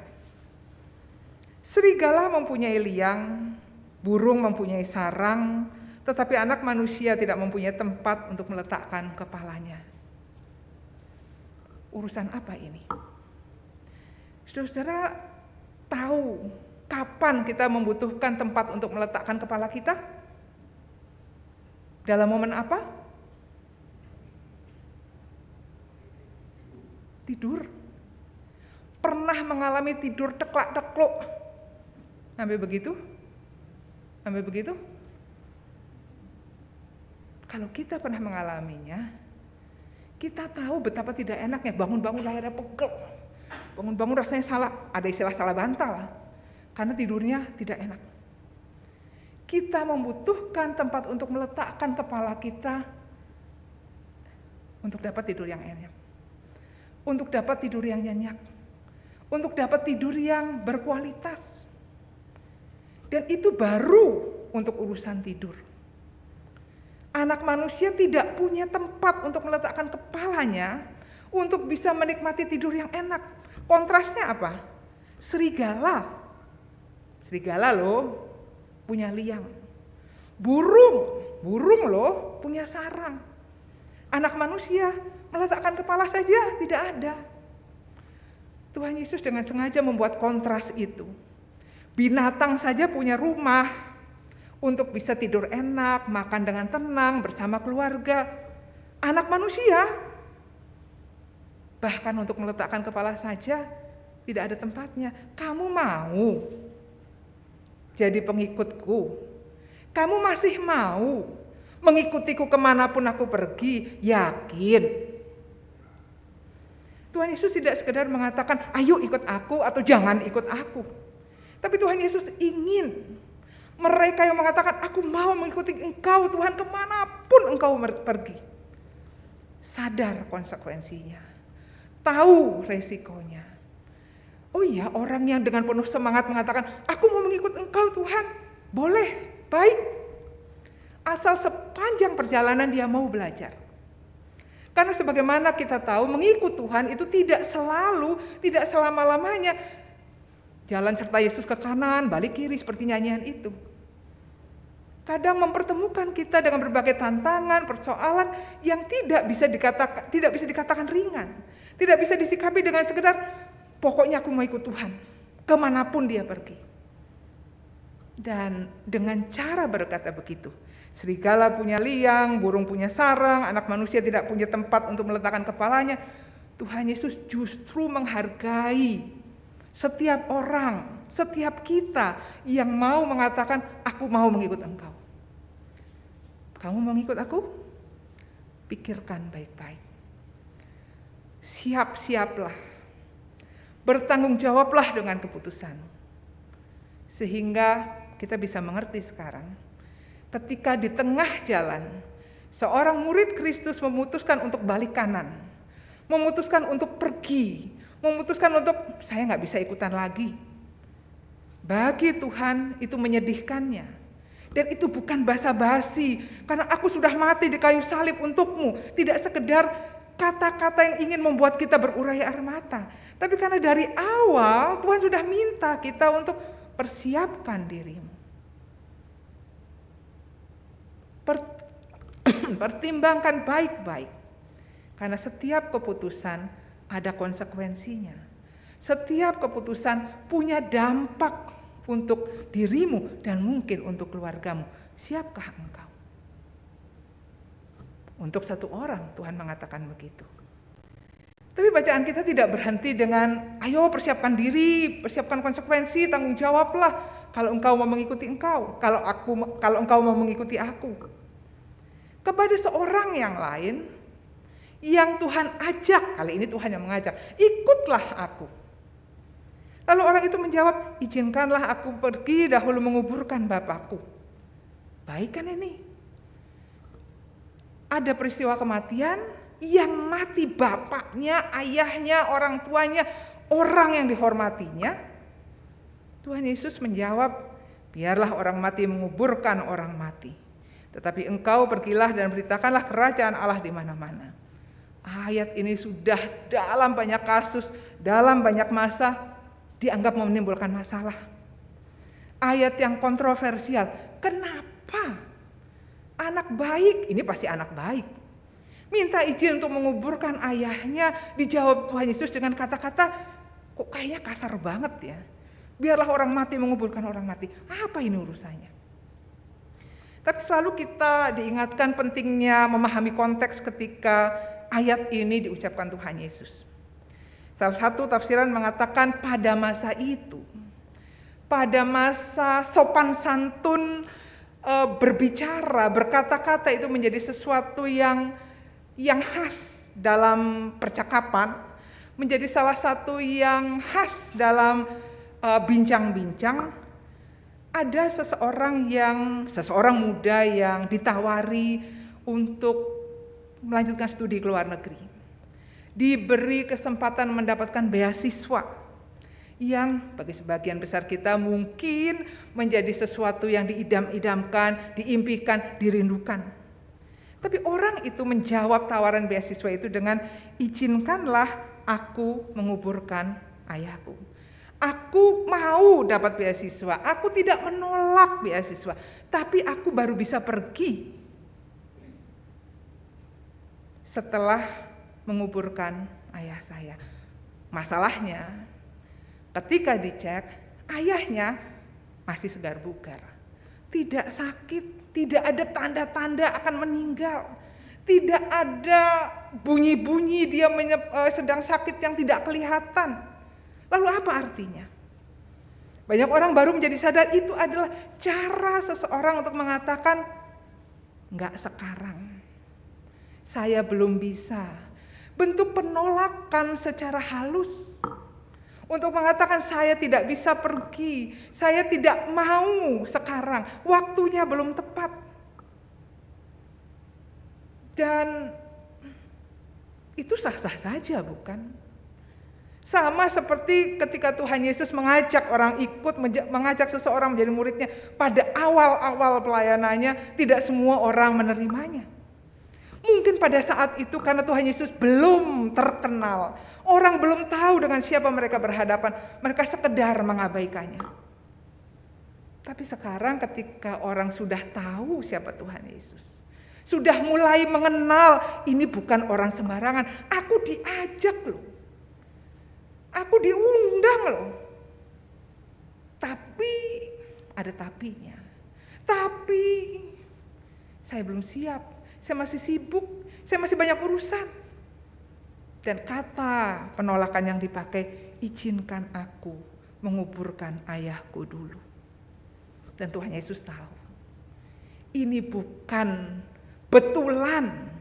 Speaker 2: Serigala mempunyai liang, burung mempunyai sarang, tetapi anak manusia tidak mempunyai tempat untuk meletakkan kepalanya. Urusan apa ini? Saudara-saudara tahu kapan kita membutuhkan tempat untuk meletakkan kepala kita? Dalam momen apa? Tidur. Pernah mengalami tidur teklak-tekluk? Sampai begitu? Sampai begitu? Kalau kita pernah mengalaminya, kita tahu betapa tidak enaknya bangun-bangun lehernya pegel. Bangun-bangun rasanya salah, ada istilah salah bantal, karena tidurnya tidak enak. Kita membutuhkan tempat untuk meletakkan kepala kita untuk dapat tidur yang enak, untuk dapat tidur yang nyenyak, untuk dapat tidur yang berkualitas. Dan itu baru untuk urusan tidur. Anak manusia tidak punya tempat untuk meletakkan kepalanya untuk bisa menikmati tidur yang enak. Kontrasnya apa? Serigala. Serigala loh punya liang. Burung loh punya sarang. Anak manusia meletakkan kepala saja tidak ada. Tuhan Yesus dengan sengaja membuat kontras itu. Binatang saja punya rumah untuk bisa tidur enak, makan dengan tenang bersama keluarga. Anak manusia bahkan untuk meletakkan kepala saja tidak ada tempatnya. Kamu mau jadi pengikutku? Kamu masih mau mengikutiku kemanapun aku pergi? Yakin? Tuhan Yesus tidak sekedar mengatakan, ayo ikut aku atau jangan ikut aku. Tapi Tuhan Yesus ingin mereka yang mengatakan, aku mau mengikuti engkau Tuhan kemanapun engkau pergi. Sadar konsekuensinya. Tahu resikonya. Oh iya, orang yang dengan penuh semangat mengatakan, aku mau mengikut engkau Tuhan. Boleh, baik. Asal sepanjang perjalanan dia mau belajar. Karena sebagaimana kita tahu, mengikut Tuhan itu tidak selalu, tidak selama-lamanya. Jalan serta Yesus ke kanan, balik kiri seperti nyanyian itu. Kadang mempertemukan kita dengan berbagai tantangan, persoalan yang tidak bisa dikatakan ringan. Tidak bisa disikapi dengan sekedar, pokoknya aku mau ikut Tuhan, kemanapun dia pergi. Dan dengan cara berkata begitu, serigala punya liang, burung punya sarang, anak manusia tidak punya tempat untuk meletakkan kepalanya. Tuhan Yesus justru menghargai setiap orang, setiap kita yang mau mengatakan, aku mau mengikut engkau. Kamu mau mengikut aku? Pikirkan baik-baik. Siap-siaplah. Bertanggung jawablah dengan keputusan. Sehingga kita bisa mengerti sekarang, ketika di tengah jalan, seorang murid Kristus memutuskan untuk balik kanan, memutuskan untuk pergi, memutuskan untuk saya nggak bisa ikutan lagi. Bagi Tuhan itu menyedihkannya. Dan itu bukan basa-basi, karena aku sudah mati di kayu salib untukmu. Tidak sekedar kata-kata yang ingin membuat kita berurai air mata. Tapi karena dari awal Tuhan sudah minta kita untuk persiapkan dirimu. Pertimbangkan baik-baik. Karena setiap keputusan ada konsekuensinya. Setiap keputusan punya dampak untuk dirimu dan mungkin untuk keluargamu. Siapkah engkau? Untuk satu orang Tuhan mengatakan begitu. Tapi bacaan kita tidak berhenti dengan ayo persiapkan diri, persiapkan konsekuensi, tanggung jawablah kalau engkau mau mengikuti engkau, kalau engkau mau mengikuti aku. Kepada seorang yang lain yang Tuhan ajak, kali ini Tuhan yang mengajak, ikutlah aku. Lalu orang itu menjawab, izinkanlah aku pergi dahulu menguburkan bapakku. Baik kan ini? Ada peristiwa kematian yang mati bapaknya, ayahnya, orang tuanya, orang yang dihormatinya. Tuhan Yesus menjawab, biarlah orang mati menguburkan orang mati. Tetapi engkau pergilah dan beritakanlah kerajaan Allah di mana-mana. Ayat ini sudah dalam banyak kasus, dalam banyak masa, dianggap menimbulkan masalah. Ayat yang kontroversial. Kenapa anak baik, ini pasti anak baik, minta izin untuk menguburkan ayahnya, dijawab Tuhan Yesus dengan kata-kata, kok kayaknya kasar banget ya. Biarlah orang mati menguburkan orang mati. Apa ini urusannya? Tapi selalu kita diingatkan pentingnya memahami konteks ketika ayat ini diucapkan Tuhan Yesus. Salah satu tafsiran mengatakan pada masa itu, pada masa sopan santun berbicara, berkata-kata itu menjadi sesuatu yang khas dalam percakapan, menjadi salah satu yang khas dalam bincang-bincang. Ada seseorang muda yang ditawari untuk melanjutkan studi ke luar negeri. Diberi kesempatan mendapatkan beasiswa yang bagi sebagian besar kita mungkin menjadi sesuatu yang diidam-idamkan, diimpikan, dirindukan. Tapi orang itu menjawab tawaran beasiswa itu dengan, izinkanlah aku menguburkan ayahku. Aku mau dapat beasiswa, aku tidak menolak beasiswa, tapi aku baru bisa pergi setelah menguburkan ayah saya. Masalahnya, ketika dicek, ayahnya masih segar bugar, tidak sakit, tidak ada tanda-tanda akan meninggal, tidak ada bunyi-bunyi dia sedang sakit yang tidak kelihatan. Lalu apa artinya? Banyak orang baru menjadi sadar itu adalah cara seseorang untuk mengatakan, enggak sekarang, saya belum bisa. Bentuk penolakan secara halus untuk mengatakan saya tidak bisa pergi, saya tidak mau sekarang, waktunya belum tepat. Dan itu sah-sah saja, bukan? Sama seperti ketika Tuhan Yesus mengajak seseorang menjadi muridnya. Pada awal-awal pelayanannya, tidak semua orang menerimanya. Mungkin pada saat itu karena Tuhan Yesus belum terkenal, orang belum tahu dengan siapa mereka berhadapan, mereka sekedar mengabaikannya. Tapi sekarang ketika orang sudah tahu siapa Tuhan Yesus, sudah mulai mengenal, ini bukan orang sembarangan, aku diajak loh. Aku diundang loh. Tapi, ada tapinya. Tapi, saya belum siap. Saya masih sibuk. Saya masih banyak urusan. Dan kata penolakan yang dipakai, izinkan aku menguburkan ayahku dulu. Dan Tuhan Yesus tahu. Ini bukan betulan.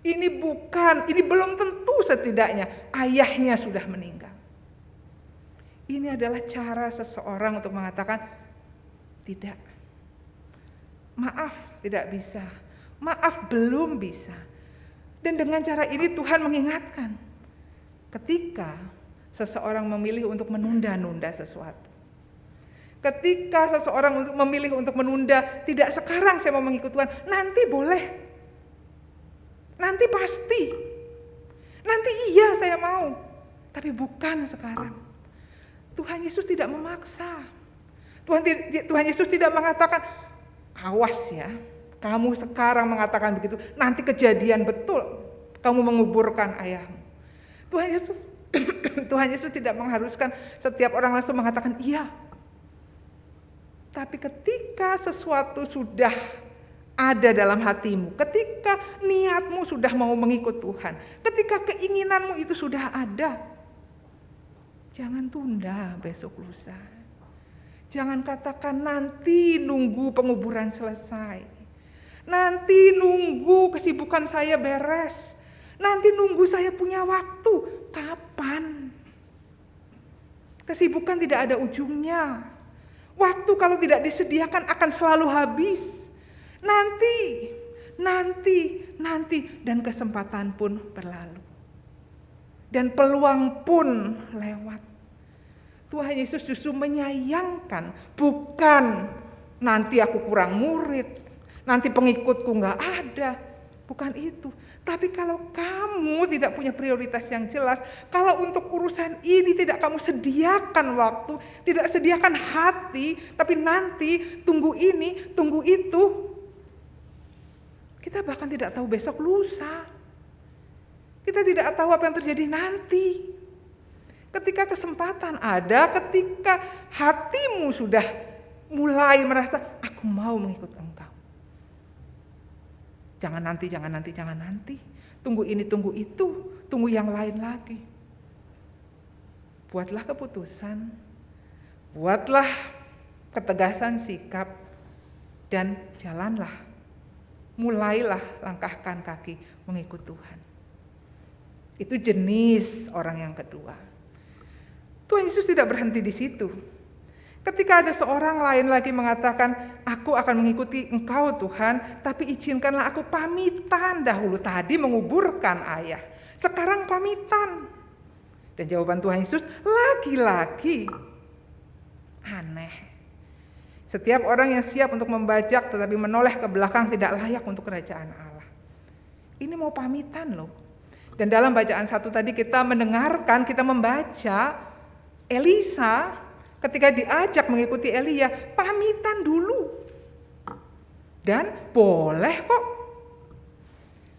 Speaker 2: Ini belum tentu setidaknya ayahnya sudah meninggal. Ini adalah cara seseorang untuk mengatakan, tidak, maaf tidak bisa, maaf belum bisa. Dan dengan cara ini Tuhan mengingatkan, ketika seseorang memilih untuk menunda-nunda sesuatu, ketika seseorang memilih untuk menunda, tidak sekarang saya mau mengikut Tuhan, nanti boleh, nanti pasti, nanti iya saya mau, tapi bukan sekarang. Tuhan Yesus tidak memaksa. Tuhan Yesus tidak mengatakan, awas ya, kamu sekarang mengatakan begitu, nanti kejadian betul, kamu menguburkan ayahmu. Tuhan Yesus tidak mengharuskan setiap orang langsung mengatakan iya. Tapi ketika sesuatu sudah ada dalam hatimu, ketika niatmu sudah mau mengikut Tuhan, ketika keinginanmu itu sudah ada, jangan tunda besok lusa. Jangan katakan nanti nunggu penguburan selesai. Nanti nunggu kesibukan saya beres. Nanti nunggu saya punya waktu. Kapan? Kesibukan tidak ada ujungnya. Waktu kalau tidak disediakan akan selalu habis. Nanti, dan kesempatan pun berlalu. Dan peluang pun lewat. Tuhan Yesus justru menyayangkan, bukan nanti aku kurang murid, nanti pengikutku nggak ada, bukan itu. Tapi kalau kamu tidak punya prioritas yang jelas, kalau untuk urusan ini tidak kamu sediakan waktu, tidak sediakan hati, tapi nanti tunggu ini, tunggu itu, kita bahkan tidak tahu besok lusa. Kita tidak tahu apa yang terjadi nanti. Ketika kesempatan ada, ketika hatimu sudah mulai merasa, aku mau mengikut Engkau. Jangan nanti, jangan nanti, jangan nanti. Tunggu ini, tunggu itu, tunggu yang lain lagi. Buatlah keputusan, buatlah ketegasan sikap, dan jalanlah. Mulailah langkahkan kaki mengikut Tuhan. Itu jenis orang yang kedua. Tuhan Yesus tidak berhenti di situ. Ketika ada seorang lain lagi mengatakan, aku akan mengikuti Engkau Tuhan, tapi izinkanlah aku pamitan dahulu. Tadi menguburkan ayah, sekarang pamitan. Dan jawaban Tuhan Yesus lagi-lagi aneh. Setiap orang yang siap untuk membajak tetapi menoleh ke belakang tidak layak untuk kerajaan Allah. Ini mau pamitan loh. Dan dalam bacaan 1 tadi kita mendengarkan, kita membaca Elisa ketika diajak mengikuti Elia, pamitan dulu. Dan boleh kok.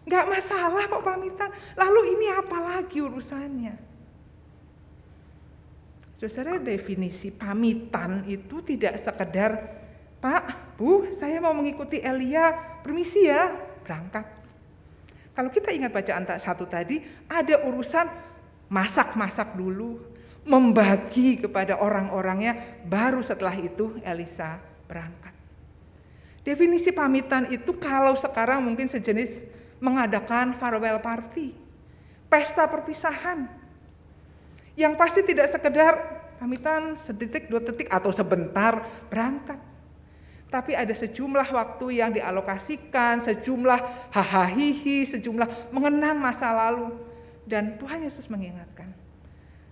Speaker 2: Gak masalah kok pamitan. Lalu ini apa lagi urusannya? Saudara, definisi pamitan itu tidak sekedar, Pak, Bu, saya mau mengikuti Elia, permisi ya, berangkat. Kalau kita ingat bacaan 1 tadi, ada urusan masak-masak dulu, membagi kepada orang-orangnya, baru setelah itu Elisa berangkat. Definisi pamitan itu kalau sekarang mungkin sejenis mengadakan farewell party, pesta perpisahan, yang pasti tidak sekedar pamitan sedetik, 2 detik atau sebentar berangkat. Tapi ada sejumlah waktu yang dialokasikan, sejumlah hahaha, sejumlah mengenang masa lalu. Dan Tuhan Yesus mengingatkan,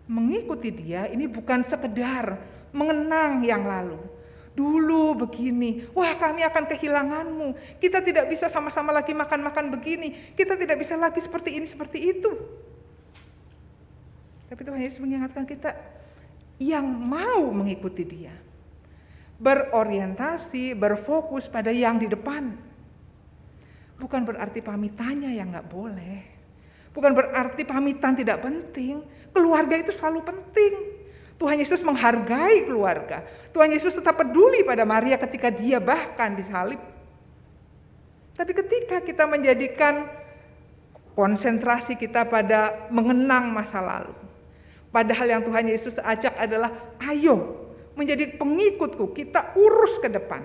Speaker 2: mengikuti Dia ini bukan sekedar mengenang yang lalu. Dulu begini, wah kami akan kehilanganmu. Kita tidak bisa sama-sama lagi makan-makan begini. Kita tidak bisa lagi seperti ini, seperti itu. Tapi Tuhan Yesus mengingatkan kita yang mau mengikuti Dia, berorientasi, berfokus pada yang di depan. Bukan berarti pamitannya yang gak boleh. Bukan berarti pamitan tidak penting. Keluarga itu selalu penting. Tuhan Yesus menghargai keluarga. Tuhan Yesus tetap peduli pada Maria ketika dia bahkan disalib. Tapi ketika kita menjadikan konsentrasi kita pada mengenang masa lalu, padahal yang Tuhan Yesus ajak adalah, ayo menjadi pengikutku, kita urus ke depan.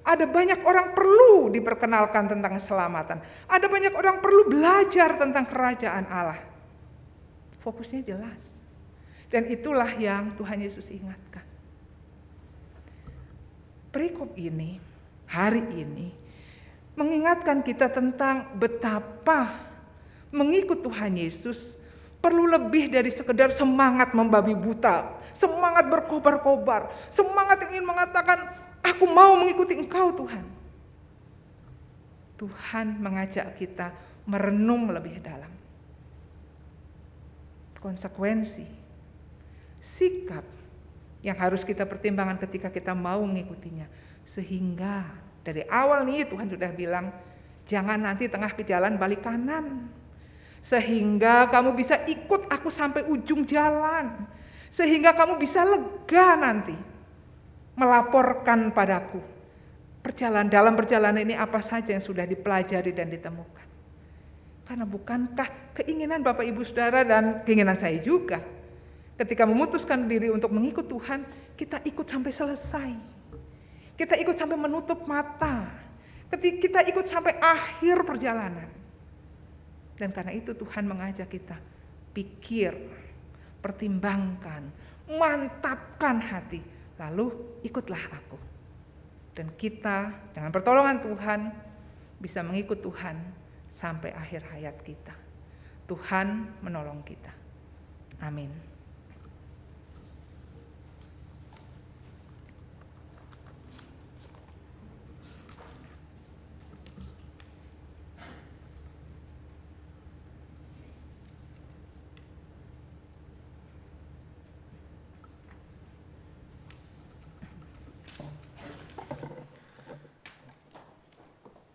Speaker 2: Ada banyak orang perlu diperkenalkan tentang keselamatan. Ada banyak orang perlu belajar tentang kerajaan Allah. Fokusnya jelas. Dan itulah yang Tuhan Yesus ingatkan. Perikop ini, hari ini, mengingatkan kita tentang betapa mengikut Tuhan Yesus perlu lebih dari sekedar semangat membabi buta, semangat berkobar-kobar, semangat ingin mengatakan, aku mau mengikuti Engkau Tuhan. Tuhan mengajak kita merenung lebih dalam. Konsekuensi, sikap yang harus kita pertimbangkan ketika kita mau mengikutinya. Sehingga dari awal nih Tuhan sudah bilang, jangan nanti tengah ke jalan balik kanan. Sehingga kamu bisa ikut aku sampai ujung jalan. Sehingga kamu bisa lega nanti melaporkan padaku dalam perjalanan ini apa saja yang sudah dipelajari dan ditemukan. Karena bukankah keinginan Bapak Ibu Saudara dan keinginan saya juga, ketika memutuskan diri untuk mengikut Tuhan, kita ikut sampai selesai. Kita ikut sampai menutup mata. Kita ikut sampai akhir perjalanan. Dan karena itu Tuhan mengajak kita pikir, pertimbangkan, mantapkan hati, lalu ikutlah aku. Dan kita dengan pertolongan Tuhan bisa mengikut Tuhan sampai akhir hayat kita. Tuhan menolong kita. Amin.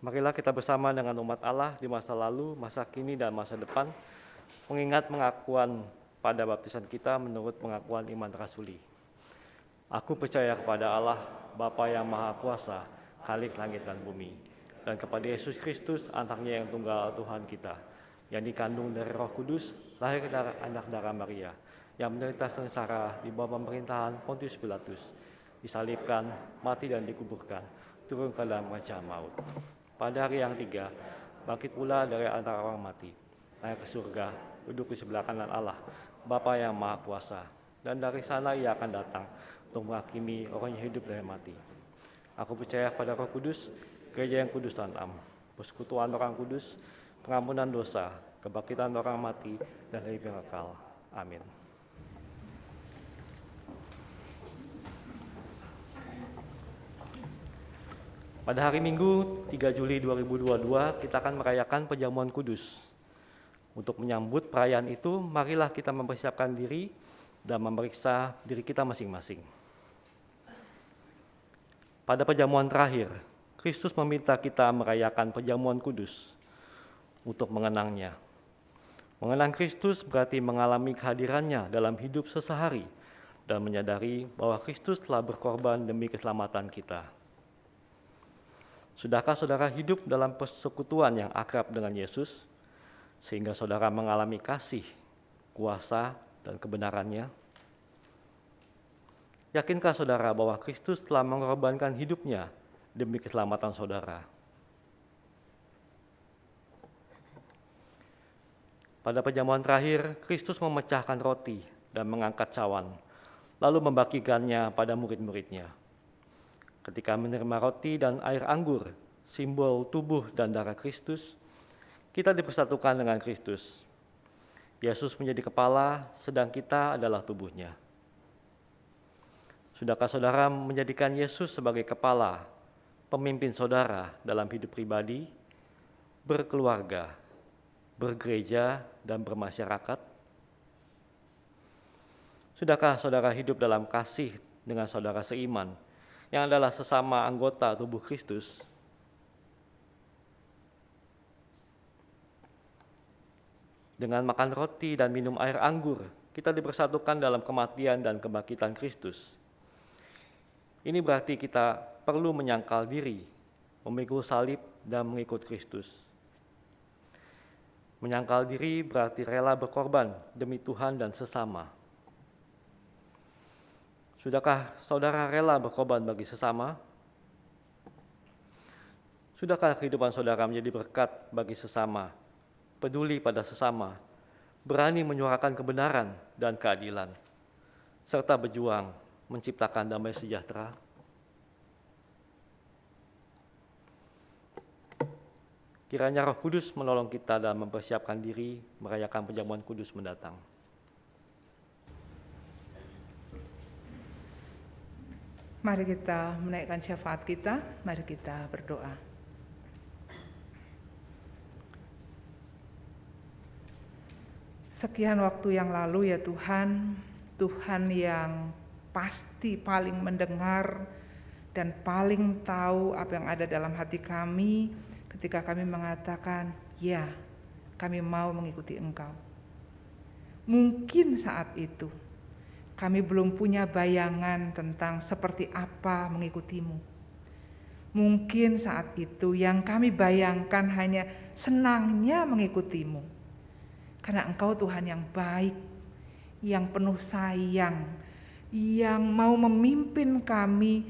Speaker 1: Marilah kita bersama dengan umat Allah di masa lalu, masa kini, dan masa depan mengingat pengakuan pada baptisan kita menurut pengakuan iman rasuli. Aku percaya kepada Allah, Bapa yang Maha Kuasa, Khalik langit dan bumi, dan kepada Yesus Kristus, anaknya yang tunggal Tuhan kita, yang dikandung dari Roh Kudus, lahir dari anak darah Maria, yang menderita sengsara di bawah pemerintahan Pontius Pilatus, disalibkan, mati dan dikuburkan, turun ke dalam kerajaan maut. Pada hari yang ketiga, bangkit pula dari antara orang mati, naik ke surga, duduk di sebelah kanan Allah, Bapa yang Maha Kuasa, dan dari sana ia akan datang untuk menghakimi orang yang hidup dan mati. Aku percaya pada Roh Kudus, gereja yang kudus dan am, persekutuan orang kudus, pengampunan dosa, kebangkitan orang mati, dan hidup yang kekal. Amin. Pada hari Minggu 3 Juli 2022, kita akan merayakan perjamuan kudus. Untuk menyambut perayaan itu, marilah kita mempersiapkan diri dan memeriksa diri kita masing-masing. Pada perjamuan terakhir, Kristus meminta kita merayakan perjamuan kudus untuk mengenangnya. Mengenang Kristus berarti mengalami kehadirannya dalam hidup sehari-hari dan menyadari bahwa Kristus telah berkorban demi keselamatan kita. Sudahkah saudara hidup dalam persekutuan yang akrab dengan Yesus, sehingga saudara mengalami kasih, kuasa, dan kebenarannya? Yakinkah saudara bahwa Kristus telah mengorbankan hidupnya demi keselamatan saudara? Pada perjamuan terakhir, Kristus memecahkan roti dan mengangkat cawan, lalu membagikannya pada murid-muridnya. Ketika menerima roti dan air anggur, simbol tubuh dan darah Kristus, kita dipersatukan dengan Kristus. Yesus menjadi kepala, sedang kita adalah tubuhnya. Sudahkah saudara menjadikan Yesus sebagai kepala, pemimpin saudara dalam hidup pribadi, berkeluarga, bergereja, dan bermasyarakat? Sudahkah saudara hidup dalam kasih dengan saudara seiman, yang adalah sesama anggota tubuh Kristus? Dengan makan roti dan minum air anggur, kita dipersatukan dalam kematian dan kebangkitan Kristus. Ini berarti kita perlu menyangkal diri, memikul salib, dan mengikut Kristus. Menyangkal diri berarti rela berkorban demi Tuhan dan sesama. Sudahkah saudara rela berkorban bagi sesama? Sudahkah kehidupan saudara menjadi berkat bagi sesama, peduli pada sesama, berani menyuarakan kebenaran dan keadilan, serta berjuang menciptakan damai sejahtera? Kiranya Roh Kudus menolong kita dalam mempersiapkan diri merayakan perjamuan kudus mendatang.
Speaker 2: Mari kita menaikkan syafaat kita, mari kita berdoa. Sekian waktu yang lalu ya Tuhan, Tuhan yang pasti paling mendengar dan paling tahu apa yang ada dalam hati kami ketika kami mengatakan, ya, kami mau mengikuti Engkau. Mungkin saat itu kami belum punya bayangan tentang seperti apa mengikutimu. Mungkin saat itu yang kami bayangkan hanya senangnya mengikutimu. Karena Engkau Tuhan yang baik, yang penuh sayang, yang mau memimpin kami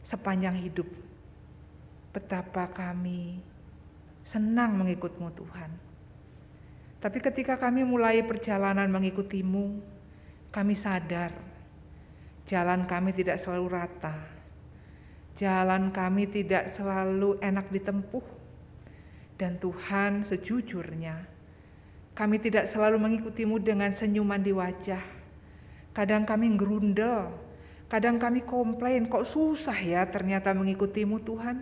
Speaker 2: sepanjang hidup. Betapa kami senang mengikut-Mu Tuhan. Tapi ketika kami mulai perjalanan mengikut-Mu, kami sadar jalan kami tidak selalu rata. Jalan kami tidak selalu enak ditempuh. Dan Tuhan, sejujurnya, kami tidak selalu mengikut-Mu dengan senyuman di wajah. Kadang kami gerundel, kadang kami komplain, kok susah ya ternyata mengikut-Mu Tuhan.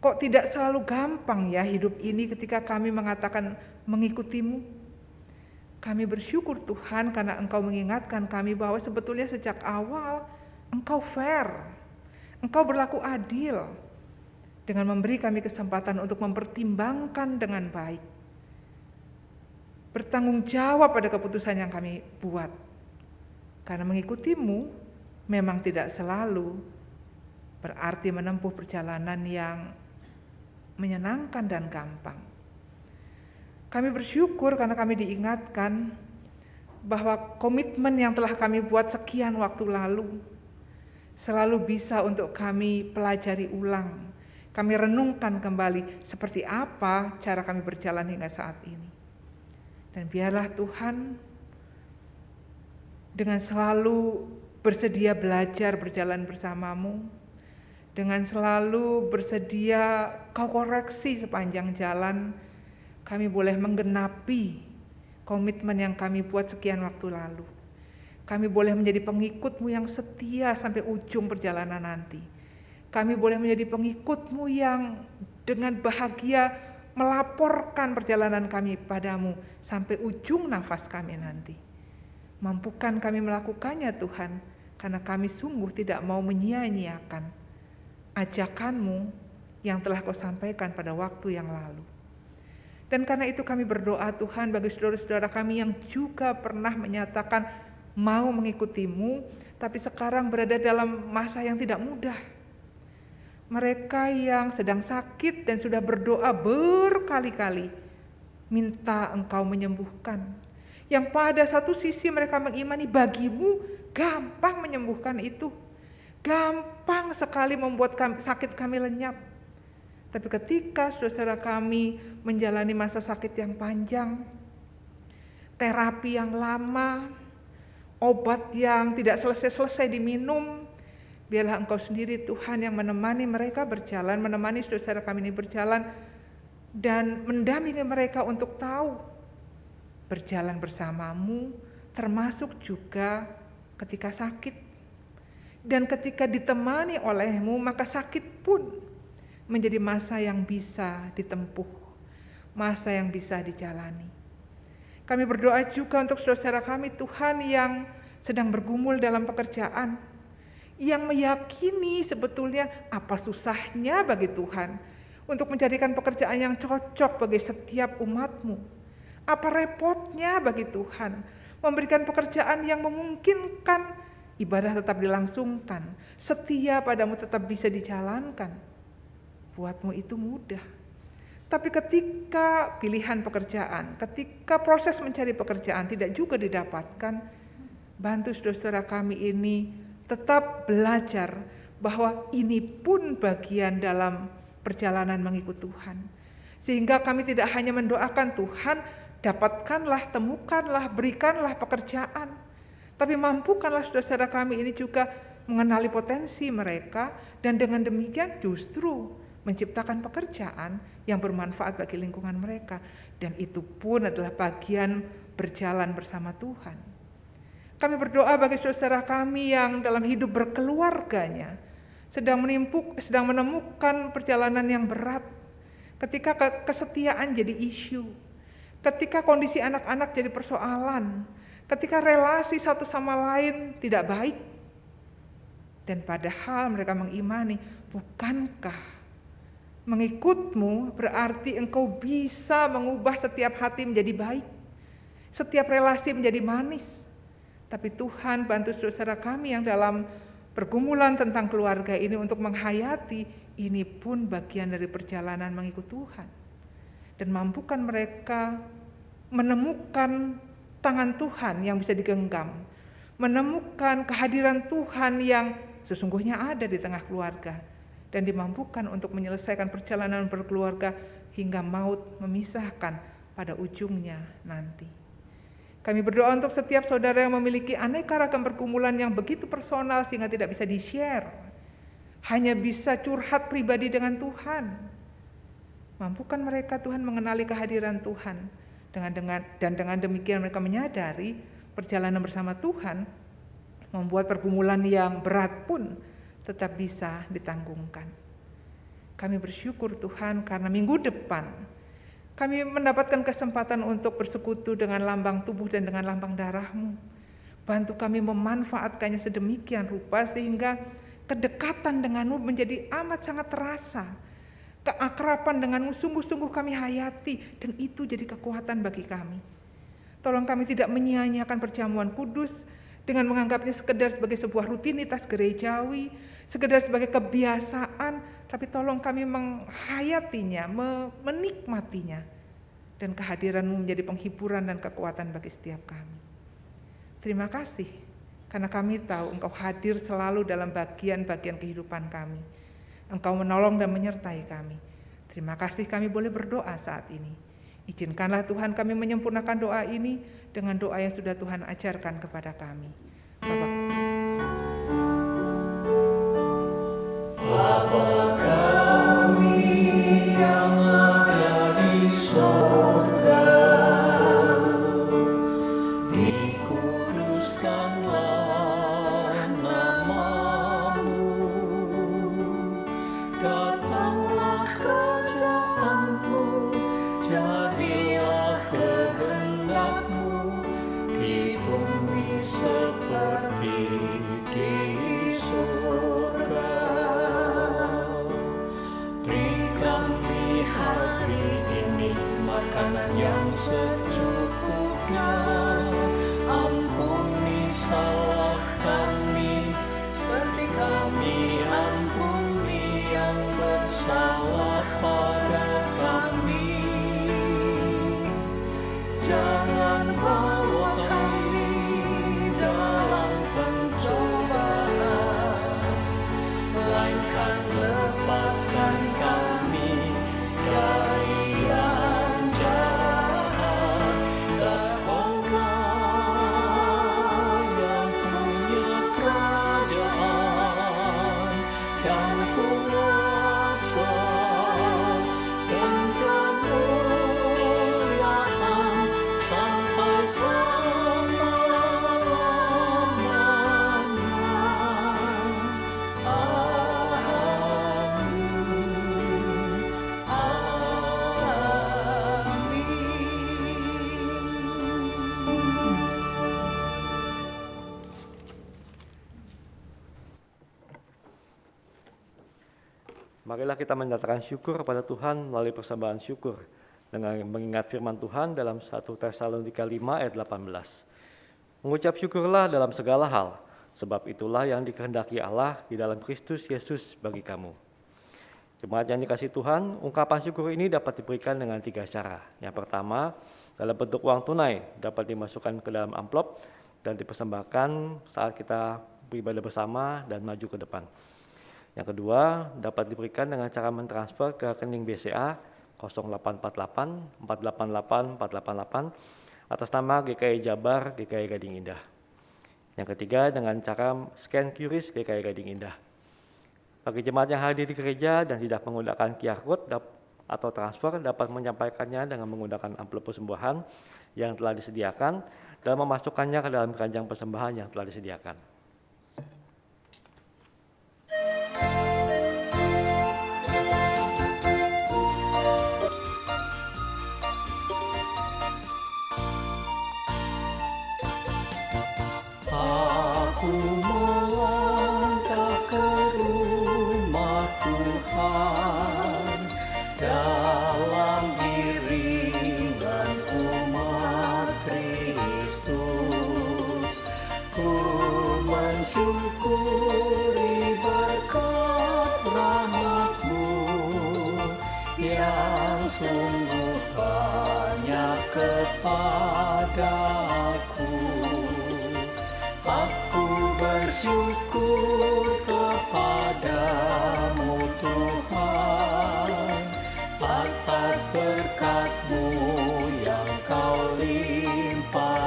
Speaker 2: Kok tidak selalu gampang ya hidup ini ketika kami mengatakan mengikut-Mu. Kami bersyukur Tuhan karena Engkau mengingatkan kami bahwa sebetulnya sejak awal Engkau fair, Engkau berlaku adil dengan memberi kami kesempatan untuk mempertimbangkan dengan baik. bertanggung jawab pada keputusan yang kami buat. Karena mengikutimu memang tidak selalu berarti menempuh perjalanan yang menyenangkan dan gampang. Kami bersyukur karena kami diingatkan bahwa komitmen yang telah kami buat sekian waktu lalu selalu bisa untuk kami pelajari ulang. Kami renungkan kembali seperti apa cara kami berjalan hingga saat ini. Dan biarlah Tuhan dengan selalu bersedia belajar berjalan bersamamu, dengan selalu bersedia kau koreksi sepanjang jalan, kami boleh menggenapi komitmen yang kami buat sekian waktu lalu. Kami boleh menjadi pengikut-Mu yang setia sampai ujung perjalanan nanti. Kami boleh menjadi pengikut-Mu yang dengan bahagia melaporkan perjalanan kami padamu sampai ujung nafas kami nanti. Mampukan kami melakukannya Tuhan, karena kami sungguh tidak mau menyia-nyiakan ajakan-Mu yang telah Kau sampaikan pada waktu yang lalu. Dan karena itu kami berdoa Tuhan bagi saudara-saudara kami yang juga pernah menyatakan mau mengikutimu, tapi sekarang berada dalam masa yang tidak mudah. Mereka yang sedang sakit dan sudah berdoa berkali-kali, minta Engkau menyembuhkan. Yang pada satu sisi mereka mengimani bagimu gampang menyembuhkan itu. Gampang sekali membuat sakit kami lenyap. Tapi ketika saudara kami menjalani masa sakit yang panjang, terapi yang lama, obat yang tidak selesai-selesai diminum, biarlah Engkau sendiri Tuhan yang menemani mereka berjalan, menemani saudara kami ini berjalan, dan mendampingi mereka untuk tahu berjalan bersamamu, termasuk juga ketika sakit. Dan ketika ditemani olehmu, maka sakit pun menjadi masa yang bisa ditempuh, masa yang bisa dijalani. Kami berdoa juga untuk saudara kami Tuhan yang sedang bergumul dalam pekerjaan, yang meyakini sebetulnya apa susahnya bagi Tuhan untuk mencarikan pekerjaan yang cocok bagi setiap umat-Mu. Apa repotnya bagi Tuhan memberikan pekerjaan yang memungkinkan ibadah tetap dilangsungkan, setia padamu tetap bisa dijalankan. Buat-Mu itu mudah. Tapi ketika pilihan pekerjaan, ketika proses mencari pekerjaan tidak juga didapatkan, bantu saudara kami ini tetap belajar bahwa ini pun bagian dalam perjalanan mengikut Tuhan. Sehingga kami tidak hanya mendoakan Tuhan, dapatkanlah, temukanlah, berikanlah pekerjaan. Tapi mampukanlah saudara kami ini juga mengenali potensi mereka, dan dengan demikian justru menciptakan pekerjaan yang bermanfaat bagi lingkungan mereka. Dan itu pun adalah bagian berjalan bersama Tuhan. Kami berdoa bagi saudara kami yang dalam hidup berkeluarganya sedang menemukan perjalanan yang berat. Ketika kesetiaan jadi isu, ketika kondisi anak-anak jadi persoalan, ketika relasi satu sama lain tidak baik. Dan padahal mereka mengimani, bukankah mengikut-Mu berarti Engkau bisa mengubah setiap hati menjadi baik, setiap relasi menjadi manis. Tapi Tuhan bantu saudara kami yang dalam pergumulan tentang keluarga ini untuk menghayati ini pun bagian dari perjalanan mengikut Tuhan. Dan mampukan mereka menemukan tangan Tuhan yang bisa digenggam, menemukan kehadiran Tuhan yang sesungguhnya ada di tengah keluarga, dan dimampukan untuk menyelesaikan perjalanan berkeluarga hingga maut memisahkan pada ujungnya nanti. Kami berdoa untuk setiap saudara yang memiliki aneka ragam pergumulan yang begitu personal sehingga tidak bisa di-share, hanya bisa curhat pribadi dengan Tuhan. Mampukan mereka Tuhan mengenali kehadiran Tuhan, dan dengan demikian mereka menyadari perjalanan bersama Tuhan membuat pergumulan yang berat pun tetap bisa ditanggungkan. Kami bersyukur Tuhan karena minggu depan kami mendapatkan kesempatan untuk bersekutu dengan lambang tubuh dan dengan lambang darah-Mu. Bantu kami memanfaatkannya sedemikian rupa sehingga kedekatan dengan-Mu menjadi amat sangat terasa. Keakraban dengan-Mu sungguh-sungguh kami hayati, dan itu jadi kekuatan bagi kami. Tolong kami tidak menyia-nyiakan perjamuan kudus dengan menganggapnya sekedar sebagai sebuah rutinitas gerejawi, sekedar sebagai kebiasaan, tapi tolong kami menghayatinya, menikmatinya, dan kehadiran-Mu menjadi penghiburan dan kekuatan bagi setiap kami. Terima kasih, karena kami tahu Engkau hadir selalu dalam bagian-bagian kehidupan kami. Engkau menolong dan menyertai kami. Terima kasih kami boleh berdoa saat ini. Izinkanlah Tuhan kami menyempurnakan doa ini dengan doa yang sudah Tuhan ajarkan kepada kami.
Speaker 6: Bapa kami yang ada di sorga, dikuduskanlah nama-Mu, datanglah kerajaan-Mu, jadilah kehendak-Mu di bumi seperti di surga. Beri kami hari ini makanan yang secukupnya, ampuni salah kami seperti kami ampuni yang bersalah pada kami. Jangan bawa kami dalam pencobaan, melainkan lepaskan kami dari yang jahat. Engkau yang punya kerajaan dan kuasa dan kemuliaan sampai selama-lamanya.
Speaker 1: Marilah kita menyatakan syukur kepada Tuhan melalui persembahan syukur dengan mengingat firman Tuhan dalam 1 Tesalonika 5 ayat 18. Mengucap syukurlah dalam segala hal, sebab itulah yang dikehendaki Allah di dalam Kristus Yesus bagi kamu. Jemaat yang dikasihi Tuhan, ungkapan syukur ini dapat diberikan dengan 3 cara. Yang pertama, dalam bentuk uang tunai, dapat dimasukkan ke dalam amplop dan dipersembahkan saat kita beribadah bersama dan maju ke depan. Yang kedua, dapat diberikan dengan cara mentransfer ke rekening BCA 0848 488 488 atas nama GKI Jabar GKI Gading Indah. Yang ketiga, dengan cara scan QRIS GKI Gading Indah. Bagi jemaat yang hadir di gereja dan tidak menggunakan QR Code atau transfer, dapat menyampaikannya dengan menggunakan amplop persembahan yang telah disediakan dan memasukkannya ke dalam keranjang persembahan yang telah disediakan.
Speaker 6: Aku melangkah ke rumah Tuhan dalam iringan umat Kristus. Ku mensyukuri berkat rahmat-Mu yang sungguh banyak kepadaku. Aku bersyukur kepadamu Tuhan atas berkat-Mu yang Kau limpahkan.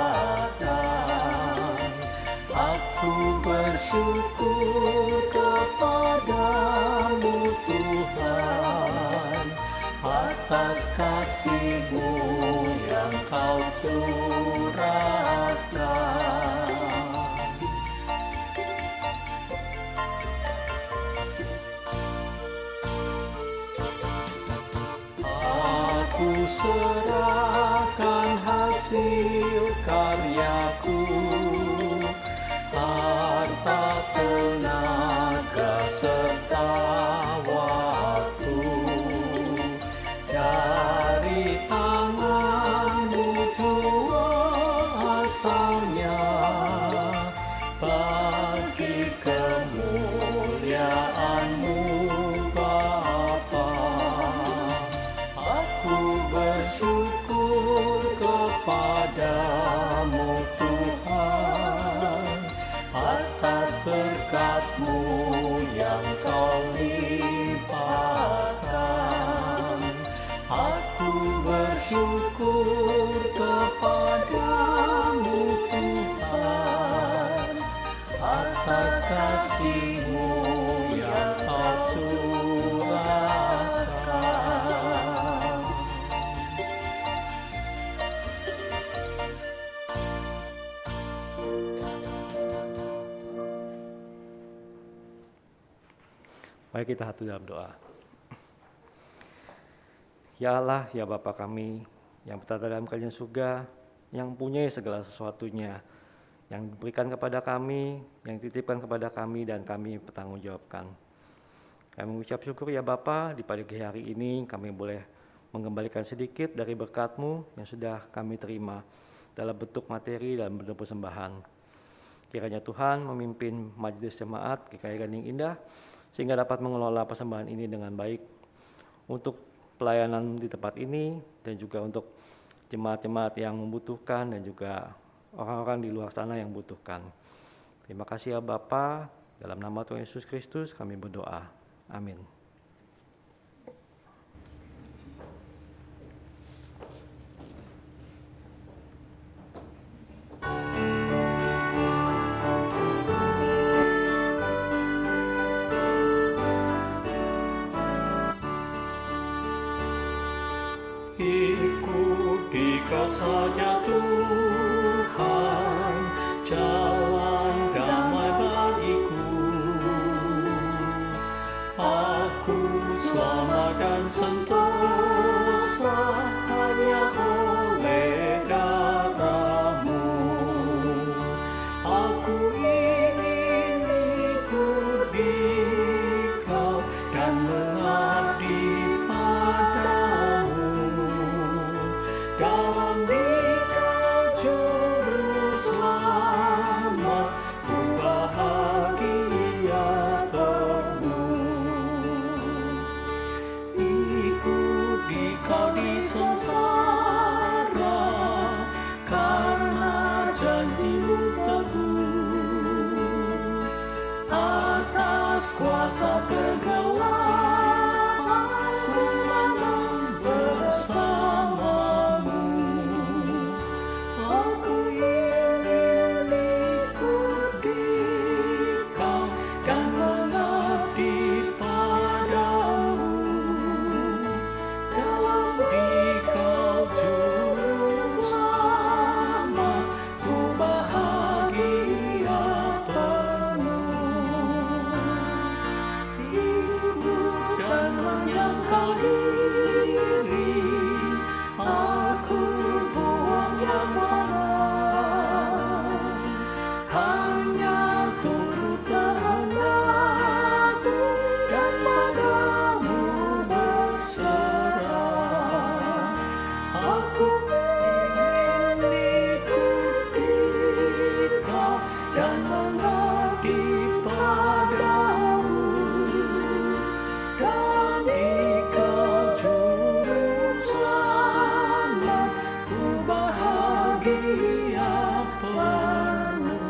Speaker 6: Aku bersyukur kepadamu Tuhan atas kasih-Mu yang Kau curahkan. Aku serahkan hasil karyaku, harta tenaga
Speaker 1: Mari kita satu dalam doa. Ya Allah, ya Bapa kami, yang bertata dalam kerajaan surga, yang punya segala sesuatunya, yang diberikan kepada kami, yang dititipkan kepada kami, dan kami bertanggungjawabkan. Kami mengucap syukur ya Bapa, di pagi hari ini kami boleh mengembalikan sedikit dari berkat-Mu yang sudah kami terima dalam bentuk materi dan bentuk persembahan. Kiranya Tuhan memimpin majelis jemaat GKI Gading Indah, sehingga dapat mengelola persembahan ini dengan baik untuk pelayanan di tempat ini dan juga untuk jemaat-jemaat yang membutuhkan dan juga orang-orang di luar sana yang membutuhkan. Terima kasih ya Bapa, dalam nama Tuhan Yesus Kristus kami berdoa. Amin.
Speaker 6: Ikuti Kau saja Tuhan, jalan damai bagiku. Aku selamat dan sentosa hanya oleh darah-Mu. Aku ingin ikuti Kau dan mengabdi padamu. Dalam Dikau juru selamat, ku bahagia penuh. Ikut Dikau di sengsara, karena janji-Mu teguh. Atas kuasa kegelapan, ku menang bersama-Mu. Aku ingin ikut Dikau dan mengabdi padamu. Dalam Dikau juru selamat, ku bahagia penuh. Ikut dan menyangkal diri, aku buang yang haram. Hanya turut kehendak-Mu dan padamu berserah. Aku ingin ikut Dikau dan mengabdi padamu. Dan Dikau juru selamat, ku bahagia penuh.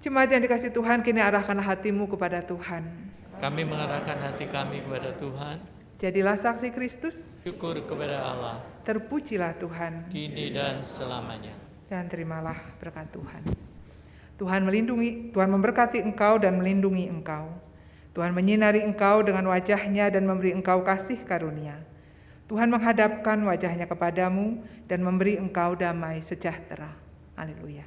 Speaker 2: Jemaat yang dikasih Tuhan, kini arahkanlah hatimu kepada Tuhan.
Speaker 3: Kami mengarahkan hati kami kepada Tuhan.
Speaker 2: Jadilah saksi Kristus,
Speaker 3: Syukur kepada Allah,
Speaker 2: terpujilah Tuhan,
Speaker 3: kini dan selamanya.
Speaker 2: dan terimalah berkat Tuhan. Tuhan melindungi, Tuhan memberkati engkau dan melindungi engkau. Tuhan menyinari engkau dengan wajah-Nya dan memberi engkau kasih karunia. Tuhan menghadapkan wajah-Nya kepadamu dan memberi engkau damai sejahtera. Haleluya.